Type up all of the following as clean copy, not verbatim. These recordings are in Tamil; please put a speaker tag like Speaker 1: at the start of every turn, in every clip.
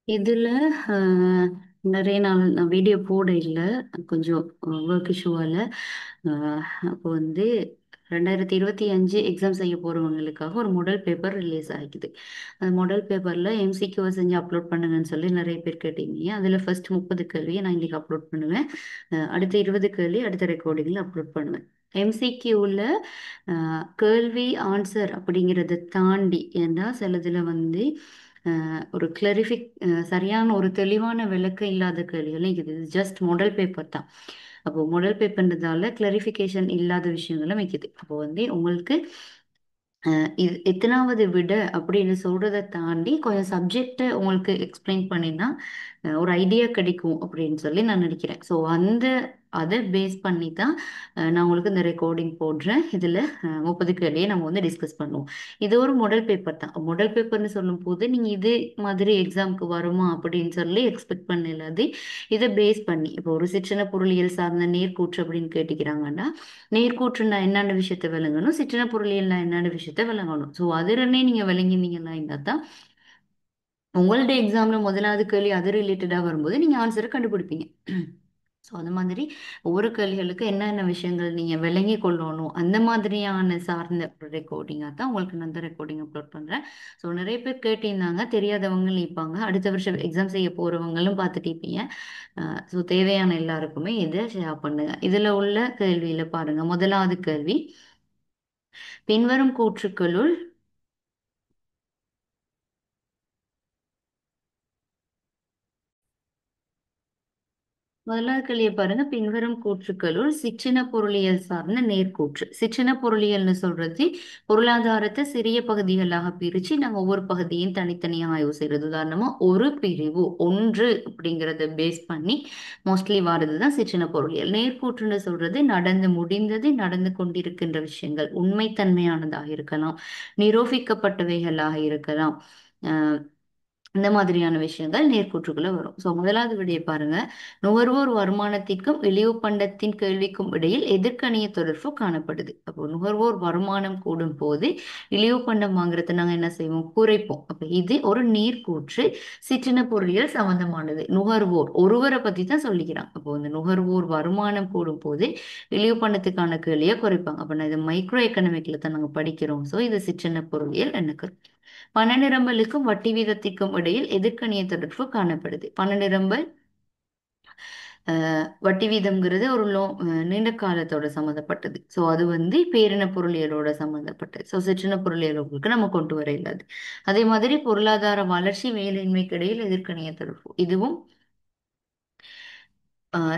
Speaker 1: இதுல நிறைய நாள் நான் வீடியோ போட இல்லை. கொஞ்சம் ஒர்க் இஷ்யூவால். அப்போ வந்து 2025 எக்ஸாம் செய்ய போகிறவங்களுக்காக ஒரு மாடல் பேப்பர் ரிலீஸ் ஆகிக்குது. அந்த மாடல் பேப்பரில் எம்சிக்யூவை செஞ்சு அப்லோட் பண்ணுங்கன்னு சொல்லி நிறைய பேர் கேட்டீங்க. அதில் ஃபர்ஸ்ட் 30 கேள்வியை நான் இன்றைக்கி அப்லோட் பண்ணுவேன். அடுத்த 20 கேள்வி அடுத்த ரெக்கார்டிங்கில் அப்லோட் பண்ணுவேன். எம்சிக்யூவில் கேள்வி ஆன்சர் அப்படிங்கிறத தாண்டி, ஏன்னா சிலதில் வந்து ஒரு சரியான ஒரு தெளிவான விளக்கம் இல்லாத கேள்விகளும் இருக்குது. இது ஜஸ்ட் மாடல் பேப்பர் தான். அப்போ மாடல் பேப்பர்ன்றதால கிளாரிஃபிகேஷன் இல்லாத விஷயங்களும் இருக்குது. அப்போ வந்து உங்களுக்கு இது எத்தனாவது விட அப்படின்னு சொல்றதை தாண்டி கொஞ்சம் சப்ஜெக்டை உங்களுக்கு எக்ஸ்பிளைன் பண்ணினா ஒரு ஐடியா கிடைக்கும் அப்படின்னு சொல்லி நான் நினைக்கிறேன். ஸோ அதை பேஸ் பண்ணி தான் நான் உங்களுக்கு இந்த ரெக்கார்டிங் போடுறேன். இதில் 30 கேள்வியை நம்ம வந்து டிஸ்கஸ் பண்ணுவோம். இது ஒரு மாடல் பேப்பர் தான். மாடல் பேப்பர்னு சொல்லும் போது நீங்கள் இது மாதிரி எக்ஸாமுக்கு வருமா அப்படின்னு சொல்லி எக்ஸ்பெக்ட் பண்ணலாது. இதை பேஸ் பண்ணி இப்போ ஒரு சிற்றின பொருளியல் சார்ந்த நேர்கூற்று அப்படின்னு கேட்டுக்கிறாங்கன்னா, நேர்கூற்றுனா என்னென்ன விஷயத்தை விளங்கணும், சிற்றின பொருளியல்னா என்னென்ன விஷயத்தை விளங்கணும். ஸோ அது ரெண்டையும் நீங்கள் விளங்கினீங்கன்னா இருந்தால் தான் உங்களோட எக்ஸாமில் முதலாவது கேள்வி அது ரிலேட்டடாக வரும்போது நீங்கள் ஆன்சரை கண்டுபிடிப்பீங்க. ஸோ அந்த மாதிரி ஒவ்வொரு கேள்விகளுக்கு என்னென்ன விஷயங்கள் நீங்கள் விளங்கி கொள்ளணும், அந்த மாதிரியான சார்ந்த ஒரு ரெக்கார்டிங்காக தான் உங்களுக்கு நான் அந்த ரெக்கார்டிங் அப்லோட் பண்ணுறேன். ஸோ நிறைய பேர் கேட்டிருந்தாங்க, தெரியாதவங்களும் இருப்பாங்க, அடுத்த வருஷம் எக்ஸாம் செய்ய போகிறவங்களும் பார்த்துட்டு இருப்பீங்க. ஸோ தேவையான எல்லாருக்குமே இதை ஷேர் பண்ணுங்க. இதில் உள்ள கேள்வியில் பாருங்கள். முதலாவது கேள்வி, பின்வரும் கூற்றுக்களுள் முதலாவது கேள்வியை பாருங்க. பின்வரும் கூற்றுக்களுள் சிற்றின பொருளியல் சார்ந்த நேர்கூற்று. சிற்றின பொருளியல்னு சொல்றது பொருளாதாரத்தை சிறிய பகுதிகளாக பிரிச்சு நாங்க ஒவ்வொரு பகுதியும் தனித்தனியாக ஆய்வு செய்யறது. உதாரணமா ஒரு பிரிவு ஒன்று அப்படிங்கறத பேஸ் பண்ணி மோஸ்ட்லி வாரதுதான் சிற்றின பொருளியல். நேர்கூற்றுன்னு சொல்றது நடந்து முடிந்தது, நடந்து கொண்டிருக்கின்ற விஷயங்கள், உண்மைத்தன்மையானதாக இருக்கலாம், நிரூபிக்கப்பட்டவைகளாக இருக்கலாம். இந்த மாதிரியான விஷயங்கள் நேர்கூற்றுக்குள்ள வரும். ஸோ முதலாவது விடையை பாருங்க. நுகர்வோர் வருமானத்திற்கும் இழிவு பண்டத்தின் கேள்விக்கும் இடையில் எதிர்க்கணிய தொடர்பு காணப்படுது. அப்போ நுகர்வோர் வருமானம் கூடும் போது இழிவு பண்டம் வாங்குறத நாங்கள் என்ன செய்வோம், குறைப்போம். அப்போ இது ஒரு நேர்கூற்று, சிற்றின பொருளியல் சம்பந்தமானது. நுகர்வோர் ஒருவரை பத்தி தான் சொல்லிக்கிறாங்க. அப்போ இந்த நுகர்வோர் வருமானம் கூடும் போது இழிவு பண்டத்துக்கான கேள்வியை குறைப்பாங்க. அப்போ நான் இது மைக்ரோ எக்கனாமிக்ல தான் நாங்கள் படிக்கிறோம். ஸோ இது சிற்றின பொருளியல் எனக்கு. பண நிரம்பலுக்கும் வட்டி வீதத்திற்கும் இடையில் எதிர்க்கணிய தொடர்பு காணப்படுது. பண நிரம்பல் வட்டி வீதம்ங்கிறது ஒரு நீண்ட காலத்தோட சம்மந்தப்பட்டது. ஸோ அது வந்து பேரின பொருளியலோட சம்மந்தப்பட்டது. ஸோ சிற்றின பொருளியலுக்கு நம்ம கொண்டு வர இல்லாது. அதே மாதிரி பொருளாதார வளர்ச்சி வேலையின்மைக்கு இடையில் எதிர்க்கணிய தொடர்பு, இதுவும்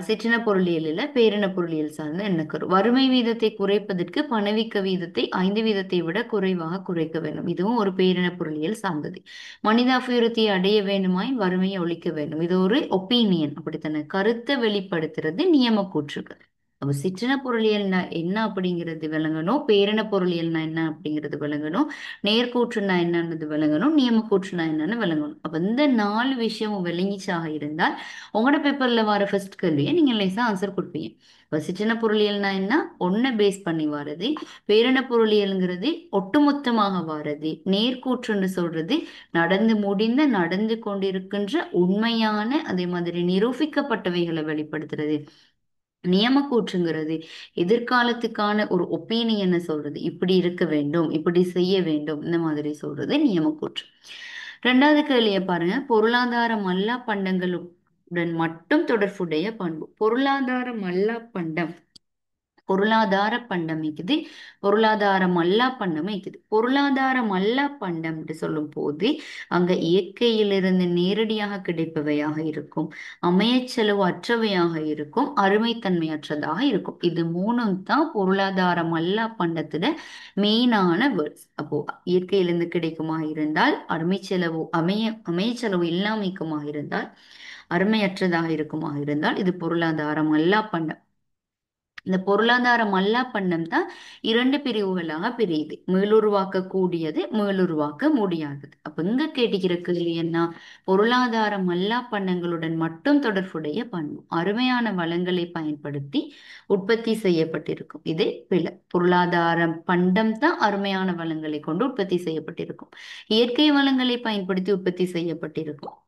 Speaker 1: சிற்றின பொருளியலில் பேரின பொருளியல் சார்ந்த எண்ணக்கரு. வறுமை வீதத்தை குறைப்பதற்கு பணவீக்க வீதத்தை 5 வீதத்தை விட குறைவாக குறைக்க வேண்டும். இதுவும் ஒரு பேரின பொருளியல் சார்ந்தது. மனித அபிவிருத்தியை அடைய வேண்டுமாயின் வறுமையை ஒழிக்க வேண்டும். இது ஒரு ஒப்பீனியன், அப்படித்தானே, கருத்தை வெளிப்படுத்துறது நியம கூற்றுகள். அப்ப சிற்றின பொருளியல்னா என்ன அப்படிங்கிறது விளங்கணும், பேரின பொருளியல்னா என்ன அப்படிங்கிறது விளங்கணும், நேர்கூற்றுனா என்னன்றது விளங்கணும், நியம கூற்றுனா என்னன்னு விளங்கணும். அப்ப இந்த 4 விஷயமும் விளங்கிச்சாக இருந்தால் உங்களோட பேப்பர்ல வர ஃபர்ஸ்ட் கேள்வியை நீங்க லேசா ஆன்சர் கொடுப்பீங்க. இப்போ சிற்றின பொருளியல்னா என்ன, ஒன்றை பேஸ் பண்ணி வாரது. பேரின பொருளியல்ங்கிறது ஒட்டுமொத்தமாக வாரது. நேர்கூற்றுன்னு சொல்றது நடந்து முடிந்த, நடந்து கொண்டிருக்கின்ற உண்மையான, அதே மாதிரி நிரூபிக்கப்பட்டவைகளை வெளிப்படுத்துறது. நியமக்கூற்றுங்கிறது எதிர்காலத்துக்கான ஒரு ஒப்பீனியனை சொல்றது, இப்படி இருக்க வேண்டும், இப்படி செய்ய வேண்டும், இந்த மாதிரி சொல்றது நியமக்கூற்று. ரெண்டாவது கேள்வியை பாருங்க. பொருளாதார மல்லா பண்டங்களுடன் மட்டும் தொடர்புடைய பண்பு. பொருளாதார மல்லா பண்டம், பொருளாதார பண்டம் இருக்குது, பொருளாதாரம் அல்லா பண்டம் இருக்குது. பொருளாதாரம் அல்லா பண்டம் என்று சொல்லும் போது அங்க இயற்கையிலிருந்து நேரடியாக கிடைப்பவையாக இருக்கும், அமையச்செலவு அற்றவையாக இருக்கும், அருமைத்தன்மையற்றதாக இருக்கும். இது மூணும் தான் பொருளாதாரம் அல்லா பண்டத்துல மெயினான வேர்ட்ஸ். அப்போ இயற்கையிலிருந்து கிடைக்குமா இருந்தால், அமையச்செலவு இல்லாமைக்குமாக இருந்தால், அருமையற்றதாக இருக்குமாக இருந்தால் இது பொருளாதாரம் அல்லா பண்டம். இந்த பொருளாதார மல்லாப்பண்டம் தான் 2 பிரிவுகளாக பிரியுது. மீளுருவாக்க கூடியது, மீளுருவாக்க முடியாதது. அப்ப இங்க கேட்டுக்கிற கேள்வி என்ன, பொருளாதார மல்லாப்பண்டங்களுடன் மட்டும் தொடர்புடைய பண்பு. அருமையான வளங்களை பயன்படுத்தி உற்பத்தி செய்யப்பட்டிருக்கும். இது பிழை. பொருளாதார பண்டம் தான் அருமையான வளங்களை கொண்டு உற்பத்தி செய்யப்பட்டிருக்கும். இயற்கை வளங்களை பயன்படுத்தி உற்பத்தி செய்யப்பட்டிருக்கும்.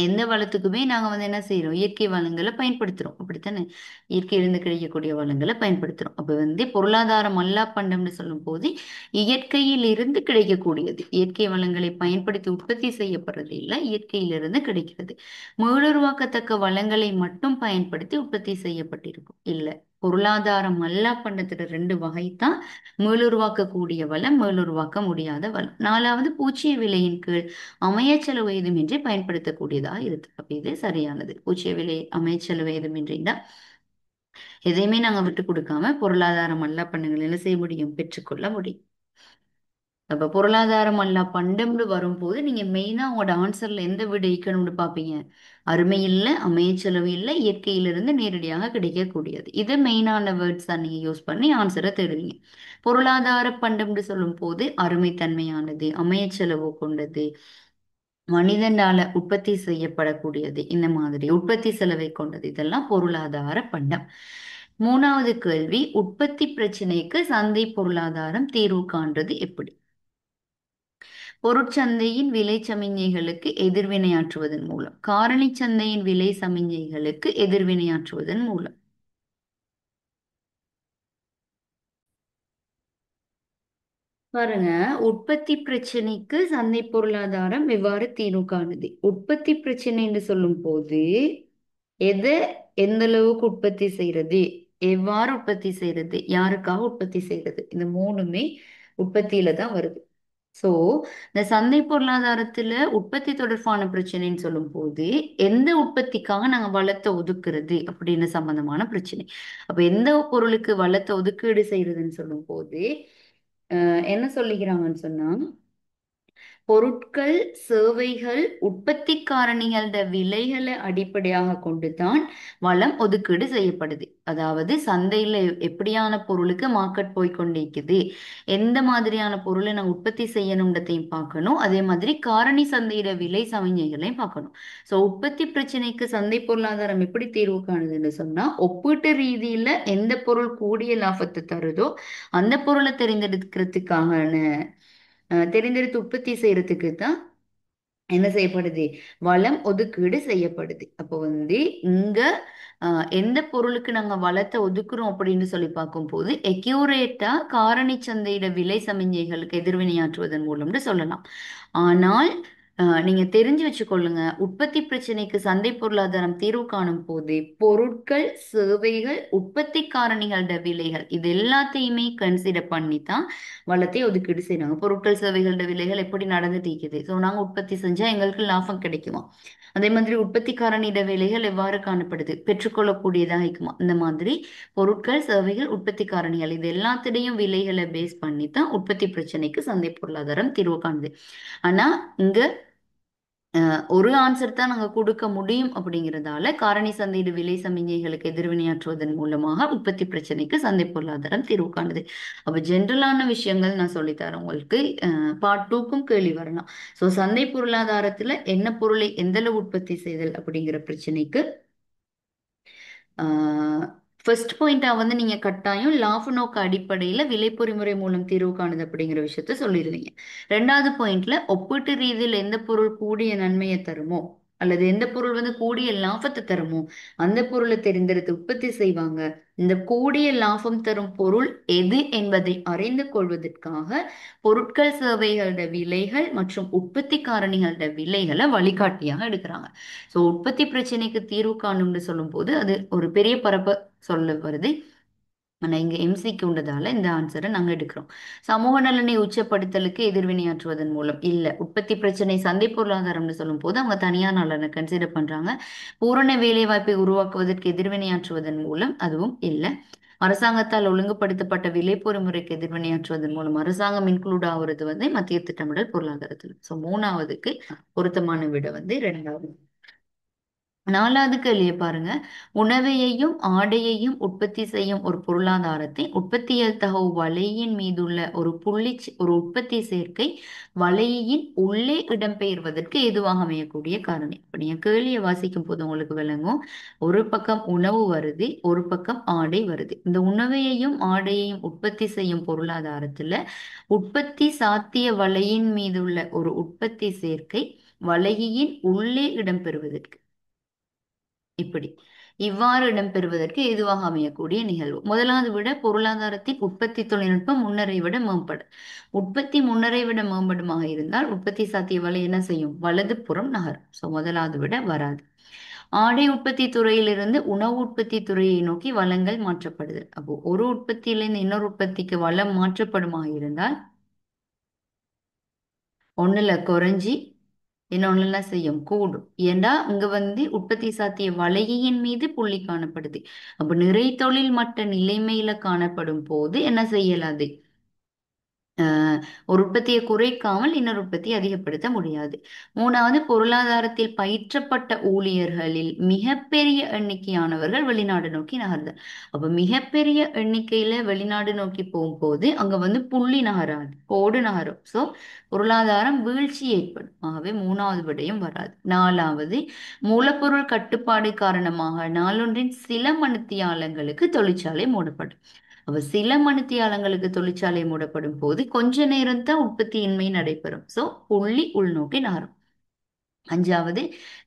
Speaker 1: எந்த வளத்துக்குமே நாங்க என்ன செய்றோம், இயற்கை வளங்களை பயன்படுத்துறோம். அப்படித்தானே? இயற்கையிலிருந்து கிடைக்கக்கூடிய வளங்களை பயன்படுத்துறோம். அப்ப பொருளாதாரம் அல்லா பண்டம்னு சொல்லும் போது இயற்கையில் இருந்து கிடைக்கக்கூடியது. இயற்கை வளங்களை பயன்படுத்தி உற்பத்தி செய்யப்படுறது இல்ல, இயற்கையிலிருந்து கிடைக்கிறது. மீளுருவாக்கத்தக்க வளங்களை மட்டும் பயன்படுத்தி உற்பத்தி செய்யப்பட்டிருக்கும் இல்ல. பொருளாதாரம் அல்லா பண்டத்துல ரெண்டு வகை தான்: மீளுருவாக்கக்கூடிய வளம், மீளுருவாக்க முடியாத வளம். நாலாவது பூச்சிய விலையின் கீழ் அமையச்செலவு ஏதுமின்றி பயன்படுத்தக்கூடியதா இருக்கு. அப்ப இது சரியானது. பூச்சிய விலை அமையச்செலவு ஏதுமின்றினா எதையுமே நாங்க விட்டு கொடுக்காம பொருளாதாரம் அல்லா பண்டங்களை என்ன செய்ய முடியும், பெற்றுக்கொள்ள முடியும். அப்ப பொருளாதாரம் அல்லா பண்டம்னு வரும்போது நீங்க மெயினா உங்களோட ஆன்சர்ல எந்த விட ஈக்கணும்னு பாப்பீங்க? அருமை இல்ல, அமையச்செலவு இல்ல, இயற்கையிலிருந்து நேரடியாக கிடைக்கக்கூடியது. இது மெயினான வேர்ட்ஸ் தான் நீங்க யூஸ் பண்ணி ஆன்சரை தேடுவீங்க. பொருளாதார பண்டம்னு சொல்லும் போது அருமைத்தன்மையானது, அமையச்செலவு கொண்டது, மனிதனால உற்பத்தி செய்யப்படக்கூடியது, இந்த மாதிரி உற்பத்தி செலவை கொண்டது, இதெல்லாம் பொருளாதார பண்டம். மூணாவது கேள்வி, உற்பத்தி பிரச்சனைக்கு சந்தை பொருளாதாரம் தீர்வு காண்றது எப்படி? பொருட்சந்தையின் விலை சமிஞ்ஞைகளுக்கு எதிர்வினையாற்றுவதன் மூலம், காரணி சந்தையின் விலை சமிஞ்ஞைகளுக்கு எதிர்வினையாற்றுவதன் மூலம். பாருங்க, உற்பத்தி பிரச்சனைக்கு சந்தை பொருளாதாரம் எவ்வாறு தீர்வு காணுது? உற்பத்தி பிரச்சனை என்று சொல்லும் போது எதை எந்த அளவுக்கு உற்பத்தி செய்யறது, எவ்வாறு உற்பத்தி செய்யறது, யாருக்காக உற்பத்தி செய்யறது, இந்த மூணுமே உற்பத்தியில தான் வருது. சோ இந்த சந்தை பொருளாதாரத்துல உற்பத்தி தொடர்பான பிரச்சனைன்னு சொல்லும் போது எந்த உற்பத்திக்காக நாங்க வளத்தை ஒதுக்குறது அப்படின்னு சம்பந்தமான பிரச்சனை. அப்ப எந்த பொருளுக்கு வளத்தை ஒதுக்கீடு செய்யறதுன்னு சொல்லும் போது என்ன சொல்லிக்கிறாங்கன்னு சொன்னா, பொருட்கள், சேவைகள், உற்பத்தி காரணிகளோட விலைகளை அடிப்படையாக கொண்டுதான் வளம் ஒதுக்கீடு செய்யப்படுது. அதாவது சந்தையில எப்படியான பொருளுக்கு மார்க்கெட் போய் கொண்டிருக்குது, எந்த மாதிரியான பொருளை நான் உற்பத்தி செய்யணுன்றதையும் பார்க்கணும். அதே மாதிரி காரணி சந்தையில விலை சமிஞ்ஞைகளையும் பார்க்கணும். சோ உற்பத்தி பிரச்சனைக்கு சந்தை பொருளாதாரம் எப்படி தீர்வு காணுதுன்னு சொன்னா, ஒப்பீட்டு ரீதியில எந்த பொருள் கூடிய லாபத்தை தருதோ அந்த பொருளை தெரிந்தெடுக்கிறதுக்கான தெரிந்தெடுத்து உற்பத்தி செய்யறதுக்கு தான் என்ன செய்யப்படுது, வளம் ஒதுக்கீடு செய்யப்படுது. அப்போ இங்க எந்த பொருளுக்கு நாங்க வளத்தை ஒதுக்குறோம் அப்படின்னு சொல்லி பார்க்கும் போது எக்யூரேட்டா காரணி சந்தையிட விலை சமிஞ்ஞைகளுக்கு எதிர்வினையாற்றுவதன் மூலம்னு சொல்லலாம். ஆனால் நீங்க தெரிஞ்சு வச்சுக்கொள்ளுங்க, உற்பத்தி பிரச்சனைக்கு சந்தை பொருளாதாரம் தீர்வு காணும் போது பொருட்கள், சேவைகள், உற்பத்தி காரணிகளோட விலைகள் இது எல்லாத்தையுமே கன்சிடர் பண்ணி தான் வளத்தை ஒதுக்கீடு செய்யறாங்க. பொருட்கள், சேவைகளோட விலைகள் எப்படி நடந்துட்டு இருக்குது, ஸோ நாங்க உற்பத்தி செஞ்சா எங்களுக்கு லாபம் கிடைக்குமா, அதே மாதிரி உற்பத்தி காரணியிட விலைகள் எவ்வாறு காணப்படுது, பெற்றுக்கொள்ளக்கூடியதாக இருக்குமா, இந்த மாதிரி பொருட்கள், சேவைகள், உற்பத்தி காரணிகள் இது எல்லாத்திலையும் விலைகளை பேஸ் பண்ணி தான் உற்பத்தி பிரச்சனைக்கு சந்தை பொருளாதாரம் தீர்வு காணுது. ஆனா இங்க ஒரு ஆன்சர் தான் நாங்க கொடுக்க முடியும் அப்படிங்கிறதால காரணி சந்தையிட விலை சமிஞ்ஞைகளுக்கு எதிர்வினையாற்றுவதன் மூலமாக உற்பத்தி பிரச்சனைக்கு சந்தை பொருளாதாரம் தீர்வு காணுது. அப்ப ஜென்ரலான விஷயங்கள் நான் சொல்லித்தரேன் உங்களுக்கு. பார்ட் டூக்கும் கேள்வி வரலாம். சோ சந்தை பொருளாதாரத்துல என்ன பொருளை எந்த அளவு உற்பத்தி செய்தல் அப்படிங்கிற பிரச்சனைக்கு ஃபர்ஸ்ட் பாயிண்டா நீங்க கட்டாயம் லாப நோக்க அடிப்படையில விலை பொறிமுறை மூலம் தீர்வு காணுது அப்படிங்கிற விஷயத்த சொல்லிடுவீங்க. ரெண்டாவது பாயிண்ட்ல ஒப்பீட்டு ரீதியில் எந்த பொருள் கூடிய நன்மையை தருமோ அல்லது எந்த பொருள் கூடிய லாபத்தை தருமோ அந்த பொருளை தெரிந்தெடுத்து உற்பத்தி செய்வாங்க. இந்த கூடிய லாபம் தரும் பொருள் எது என்பதை அறிந்து கொள்வதற்காக பொருட்கள், சேவைகளோட விலைகள் மற்றும் உற்பத்தி காரணிகளோட விலைகளை வழிகாட்டியாக எடுக்கிறாங்க. ஸோ உற்பத்தி பிரச்சனைக்கு தீர்வு காணும்னு சொல்லும் போது அது ஒரு பெரிய பரப்ப சொல்ல வருது. ஆனா இங்க எம்சிக்கு உண்டதால இந்த ஆன்சரை நாங்க எடுக்கிறோம். சமூக நலனை உச்சப்படுத்தலுக்கு எதிர்வினையாற்றுவதன் மூலம் இல்ல. உற்பத்தி பிரச்சனை சந்தை பொருளாதாரம்னு சொல்லும் போது அவங்க தனியார் நலனை கன்சிடர் பண்றாங்க. பூரண வேலை வாய்ப்பை உருவாக்குவதற்கு எதிர்வினையாற்றுவதன் மூலம் அதுவும் இல்ல. அரசாங்கத்தால் ஒழுங்குபடுத்தப்பட்ட விலை பொறிமுறைக்கு எதிர்வினையாற்றுவதன் மூலம் அரசாங்கம் இன்க்ளூட் ஆகுறது மத்திய திட்டமிடல் பொருளாதாரத்தில். சோ மூணாவதுக்கு பொருத்தமான விட இரண்டாவது. நாலாவது கேள்வியை பாருங்க. உணவையையும் ஆடையையும் உற்பத்தி செய்யும் ஒரு பொருளாதாரத்தை உற்பத்தியல் தகவு வலையின் மீதுள்ள ஒரு உற்பத்தி சேர்க்கை வலையின் உள்ளே இடம்பெயர்வதற்கு எதுவாக அமையக்கூடிய காரணி. இப்ப நீங்க கேள்வியை வாசிக்கும் போது உங்களுக்கு விளங்கும். ஒரு பக்கம் உணவு வருது, ஒரு பக்கம் ஆடை வருது. இந்த உணவையையும் ஆடையையும் உற்பத்தி செய்யும் பொருளாதாரத்துல உற்பத்தி சாத்திய வலையின் மீதுள்ள ஒரு உற்பத்தி சேர்க்கை வளையின் உள்ளே இடம்பெறுவதற்கு. இப்படி இவ்வாறு இடம்பெறுவதற்கு ஏதுவாக அமையக்கூடிய நிகழ்வு. முதலாவது விட பொருளாதாரத்தின் உற்பத்தி தொழில்நுட்பம் முன்னரை விட மேம்படும். உற்பத்தி முன்னரை விட மேம்படுமாக இருந்தால் உற்பத்தி சாத்திய வலை என்ன செய்யும்? வலது புறம் நகரும். ஸோ முதலாவது விட வராது. ஆடை உற்பத்தி துறையிலிருந்து உணவு உற்பத்தி துறையை நோக்கி வளங்கள் மாற்றப்படுது. அப்போ ஒரு உற்பத்தியிலிருந்து இன்னொரு உற்பத்திக்கு வளம் மாற்றப்படுமாக இருந்தால் ஒண்ணுல குறைஞ்சி இன்னொன்னு என்ன செய்யும்? கூடும். ஏண்டா இங்க உற்பத்தி சாத்திய வளையின் மீது புள்ளி காணப்படுது. அப்ப நிறை தொழில் மட்ட நிலைமையில காணப்படும் போது என்ன செய்யலாது? ஆஹ் ஒரு உற்பத்தியை குறைக்காமல் இன்னொரு உற்பத்தியை அதிகப்படுத்த முடியாது. மூணாவது, பொருளாதாரத்தில் பயிற்றப்பட்ட ஊழியர்களில் மிகப்பெரிய எண்ணிக்கையானவர்கள் வெளிநாடு நோக்கி நகர்ந்தனர். அப்ப மிகப்பெரிய எண்ணிக்கையில வெளிநாடு நோக்கி போகும்போது அங்க புள்ளி நகராது, கோடு நகரும். சோ பொருளாதாரம் வீழ்ச்சி ஏற்படும். ஆகவே மூணாவது விடயம் வராது. நாலாவது, மூலப்பொருள் கட்டுப்பாடு காரணமாக நாளொன்றின் சில மணித்தியாலங்களுக்கு தொழிற்சாலை மூடப்படும். அப்ப சில மணித்தியாலங்களுக்கு தொழிற்சாலை மூடப்படும் போது கொஞ்ச நேரம் தான் உற்பத்தியின்மை நடைபெறும். சோ புள்ளி உள்நோக்கி நகரும். அஞ்சாவது,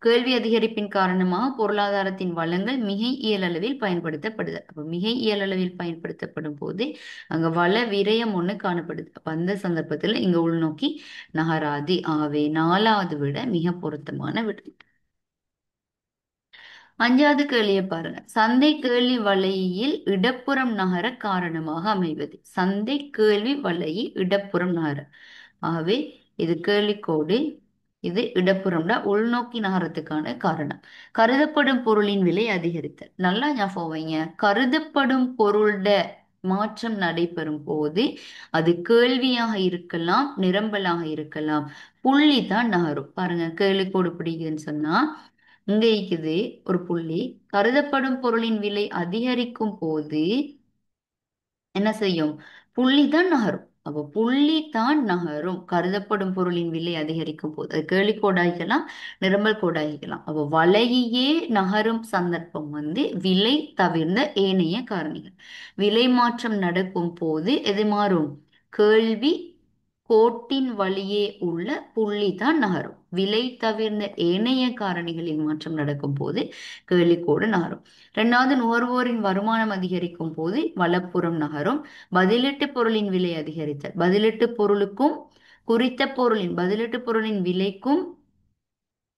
Speaker 1: கேள்வி அதிகரிப்பின் காரணமாக பொருளாதாரத்தின் வளங்கள் மிகை இயலளவில் பயன்படுத்தப்படுது. அப்ப மிகை இயலளவில் பயன்படுத்தப்படும் போது அங்க வள விரயம் ஒண்ணு காணப்படுது. அப்ப அந்த சந்தர்ப்பத்துல இங்க உள்நோக்கி நகராது. ஆகவே நாலாவது விட மிக பொருத்தமான விட. அஞ்சாவது கேள்வியை பாருங்க. சந்தை கேள்வி வலையில் இடப்புறம் நகர காரணமாக அமைவது. சந்தை கேள்வி வலையில் இடப்புறம் நகர. ஆகவே இது கேள்விக்கோடு, இது இடப்புறம்டா உள்நோக்கி நகரத்துக்கான காரணம். கருதப்படும் பொருளின் விலை அதிகரித்தல். நல்லா ஞாபகம் வைங்க. கருதப்படும் பொருள்ட மாற்றம் நடைபெறும் போது அது கேள்வியாக இருக்கலாம், நிரம்பலாக இருக்கலாம், புள்ளி தான் நகரும். பாருங்க, கேள்விக்கோடு பிடிக்குதுன்னு சொன்னா இங்க இருக்குது ஒரு புள்ளி. கருதப்படும் பொருளின் விலை அதிகரிக்கும் போது என்ன செய்யும்? புள்ளி தான் நகரும். அப்போ புள்ளி தான் நகரும் கருதப்படும் பொருளின் விலை அதிகரிக்கும் போது. அது கேள்வி கோடாய்க்கலாம், நிரம்பல் கோடாய்க்கலாம். அப்போ வலையே நகரும் சந்தர்ப்பம் விலை தவிர்ந்த ஏனைய காரணிகள். விலை மாற்றம் நடக்கும் போது எது மாறும்? கேள்வி கோட்டின் வழியே உள்ள புள்ளி தான் நகரும். விலை தவிர்ந்த ஏனைய காரணிகளில் மாற்றம் நடக்கும் போது கேள்விக்கோடு நகரும். இரண்டாவது, நுகர்வோரின் வருமானம் அதிகரிக்கும் போது வலப்புறம் நகரும். பதிலீட்டு பொருளின் விலை அதிகரித்தல். பதிலீட்டு பொருளுக்கும் பதிலீட்டு பொருளின் விலைக்கும்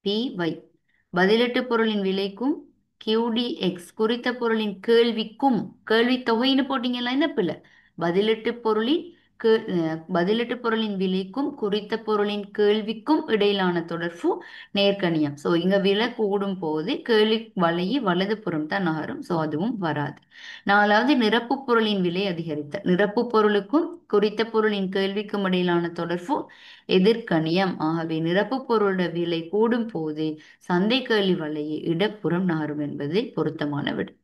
Speaker 1: PY, பதிலீட்டு பொருளின் விலைக்கும் QDX, குறித்த பொருளின் கேள்விக்கும், கேள்வி தொகைன்னு போட்டீங்கன்னா என்ன பிள்ளை? பதிலீட்டு பொருளின் பதிலீட்டு பொருளின் விலைக்கும் குறித்த பொருளின் கேள்விக்கும் இடையிலான தொடர்பு நேர்கணியம். சோ இங்க விலை கூடும் போது கேள்வி வலையை வலது புறம் தான் நகரும். சோ அதுவும் வராது. நாலாவது, நிரப்பு பொருளின் விலை அதிகரித்தல். நிரப்பு பொருளுக்கும் குறித்த பொருளின் கேள்விக்கும் இடையிலான தொடர்பு எதிர்கணியம். ஆகவே நிரப்பு பொருளோட விலை கூடும் போது சந்தை கேள்வி வலையை இடப்புறம் நகரும் என்பது பொருத்தமான விடை.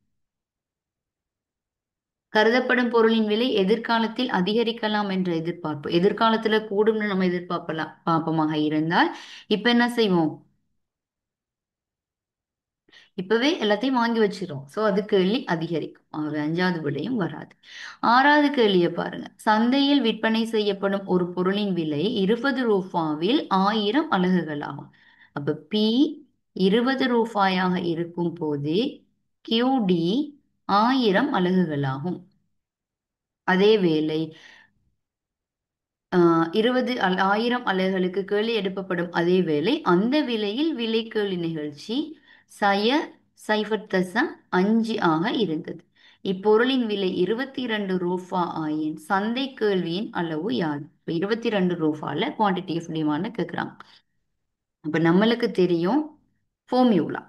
Speaker 1: கருதப்படும் பொருளின் விலை எதிர்காலத்தில் அதிகரிக்கலாம் என்ற எதிர்பார்ப்பு. எதிர்காலத்துல கூடும்னு நம்ம எதிர்பார்ப்பலாம் பாப்பமாக இருந்தால் இப்ப என்ன செய்வோம்? இப்பவே எல்லாத்தையும் வாங்கி வச்சிரும். சோ அது கேள்வி அதிகரிக்கும். ஆகவே அஞ்சாவது விலையும் வராது. ஆறாவது கேள்வியை பாருங்க. சந்தையில் விற்பனை செய்யப்படும் ஒரு பொருளின் விலை 20 ரூபாவில் 1000 அலகுகள் ஆகும். அப்ப P 20 ரூபாயாக இருக்கும் போது QD 1000 அலகுகளாகும். அதே வேளை 1000 அலகுகளுக்கு கேள்வி எடுப்பப்படும் அதே வேளை அந்த விலையில் விலை கேள்வி நிகழ்ச்சி சய 0.5 ஆக இருந்தது. இப்பொருளின் விலை 22 ரூபா ஆயின் சந்தை கேள்வியின் அளவு யாது? 22 ரூபால குவான்டிட்டி ஆஃப் டிமாண்ட் கேட்குறாங்க. அப்ப நம்மளுக்கு தெரியும் ஃபார்மியூலா.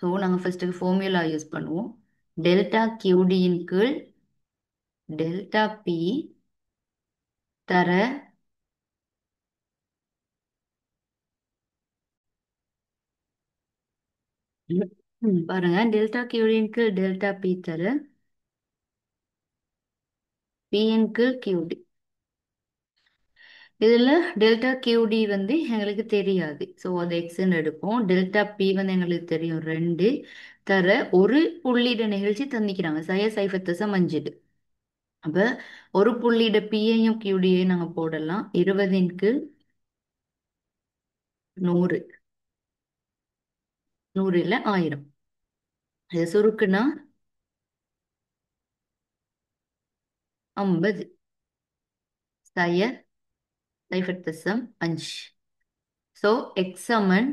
Speaker 1: ஸோ நாங்கள் ஃபர்ஸ்ட்டுக்கு ஃபார்மியூலா யூஸ் பண்ணுவோம். டெல்டா கியூடியின் கீழ் டெல்டா பி தர பாருங்க, டெல்டா கியூடியின் கீழ் டெல்டா பி தர பியின் கீழ் கியூடி. இதுல டெல்டா கியூடி எங்களுக்கு தெரியாது. ஸோ அது எக்ஸ்ன்னு எடுப்போம். டெல்டா பி எங்களுக்கு தெரியும் 2 தர ஒரு புள்ளியிட நிகழ்ச்சி தந்திக்கிறாங்க. 0.5. அப்ப ஒரு புள்ளியிட பியையும் கியூடியையும் நாங்க போடலாம். 20 ன் கீழ் 100. 100 இல்ல 1000. இது சுருக்குன்னா 50. சய 0.5. ஸோ எக்ஸ் சமன்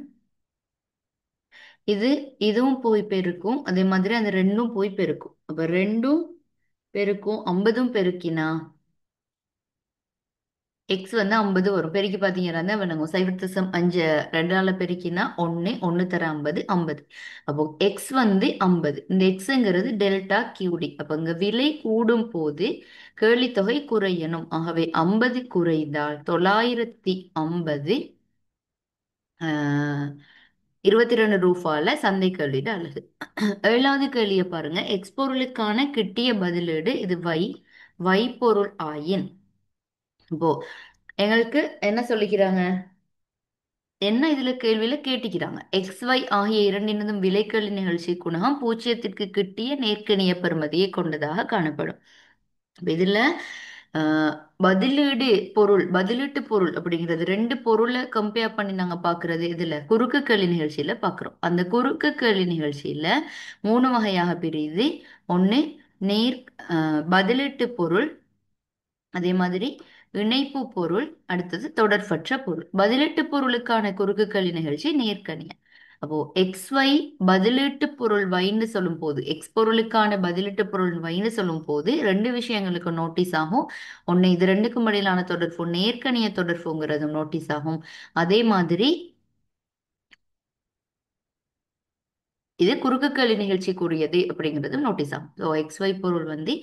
Speaker 1: இது இதுவும் போய் பெருக்கும், அதே மாதிரி அந்த ரெண்டும் போய் பெருக்கும். அப்ப ரெண்டும் பெருக்கும் 50ம் பெருக்கினா எக்ஸ் வந்து 50 வரும். பெருக்கி பார்த்தீங்கன்னா வேணுங்க 0.5 ரெண்டால பெருக்கினா 1 1 தர 50 50. அப்போ எக்ஸ் வந்து 50. இந்த எக்ஸ்ங்கிறது டெல்டா கியூடி. அப்போ இங்க விலை கூடும் போது கேள்வித்தொகை குறையணும். ஆகவே 50 குறைந்தால் 950 22 ரூபால சந்தை கேள்வியிட அழகு. 7வது கேள்வியை பாருங்க. எக்ஸ் பொருளுக்கான கிட்டிய பதிலீடு இது வை பொருள் ஆயின். இப்போ எங்களுக்கு என்ன சொல்லிக்கிறாங்க, என்ன இதுல கேள்வியில கேட்டிக்கிறாங்க, எக்ஸ் ஒய் ஆகிய இரண்டினதும் விலைக்கெழு நிகழ்ச்சி குணகம் பூஜ்ஜியத்திற்கு கிட்டிய நேர்க்கணிய பெறுமதியை கொண்டதாக காணப்படும். இப்ப இதுல ஆஹ், பதிலீடு பொருள் பதிலீட்டு பொருள் அப்படிங்கிறது ரெண்டு பொருளை கம்பேர் பண்ணி நாங்க பாக்குறது இதுல குறுக்கு கேள்வி நிகழ்ச்சியில பாக்குறோம். அந்த குறுக்கு கேள்வி நிகழ்ச்சியில 3 வகையாக பிரியுது. ஒண்ணு நேர் பதிலீட்டு பொருள், அதே மாதிரி இணைப்பு பொருள், அடுத்தது தொடர்பற்ற பொருள். பதிலீட்டு பொருளுக்கான குறுக்குகளி நிகழ்ச்சி நேர்க்கணிய. அப்போ எக்ஸ் ஒய் பதிலீட்டு பொருள் வைன்னு சொல்லும் போது, எக்ஸ் பொருளுக்கான பதிலீட்டு பொருள் வைன்னு சொல்லும் போது ரெண்டு விஷயங்களுக்கு நோட்டீஸ் ஆகும். ஒன்னு இது ரெண்டுக்கும் இடையிலான தொடர்பு நேர்க்கணிய தொடர்புங்கிறது நோட்டீஸ் ஆகும். அதே மாதிரி இது குறுக்குகளி நிகழ்ச்சிக்குரியது அப்படிங்கிறது நோட்டீஸ் ஆகும். ஸோ எக்ஸ் ஒய் பொருள் வந்து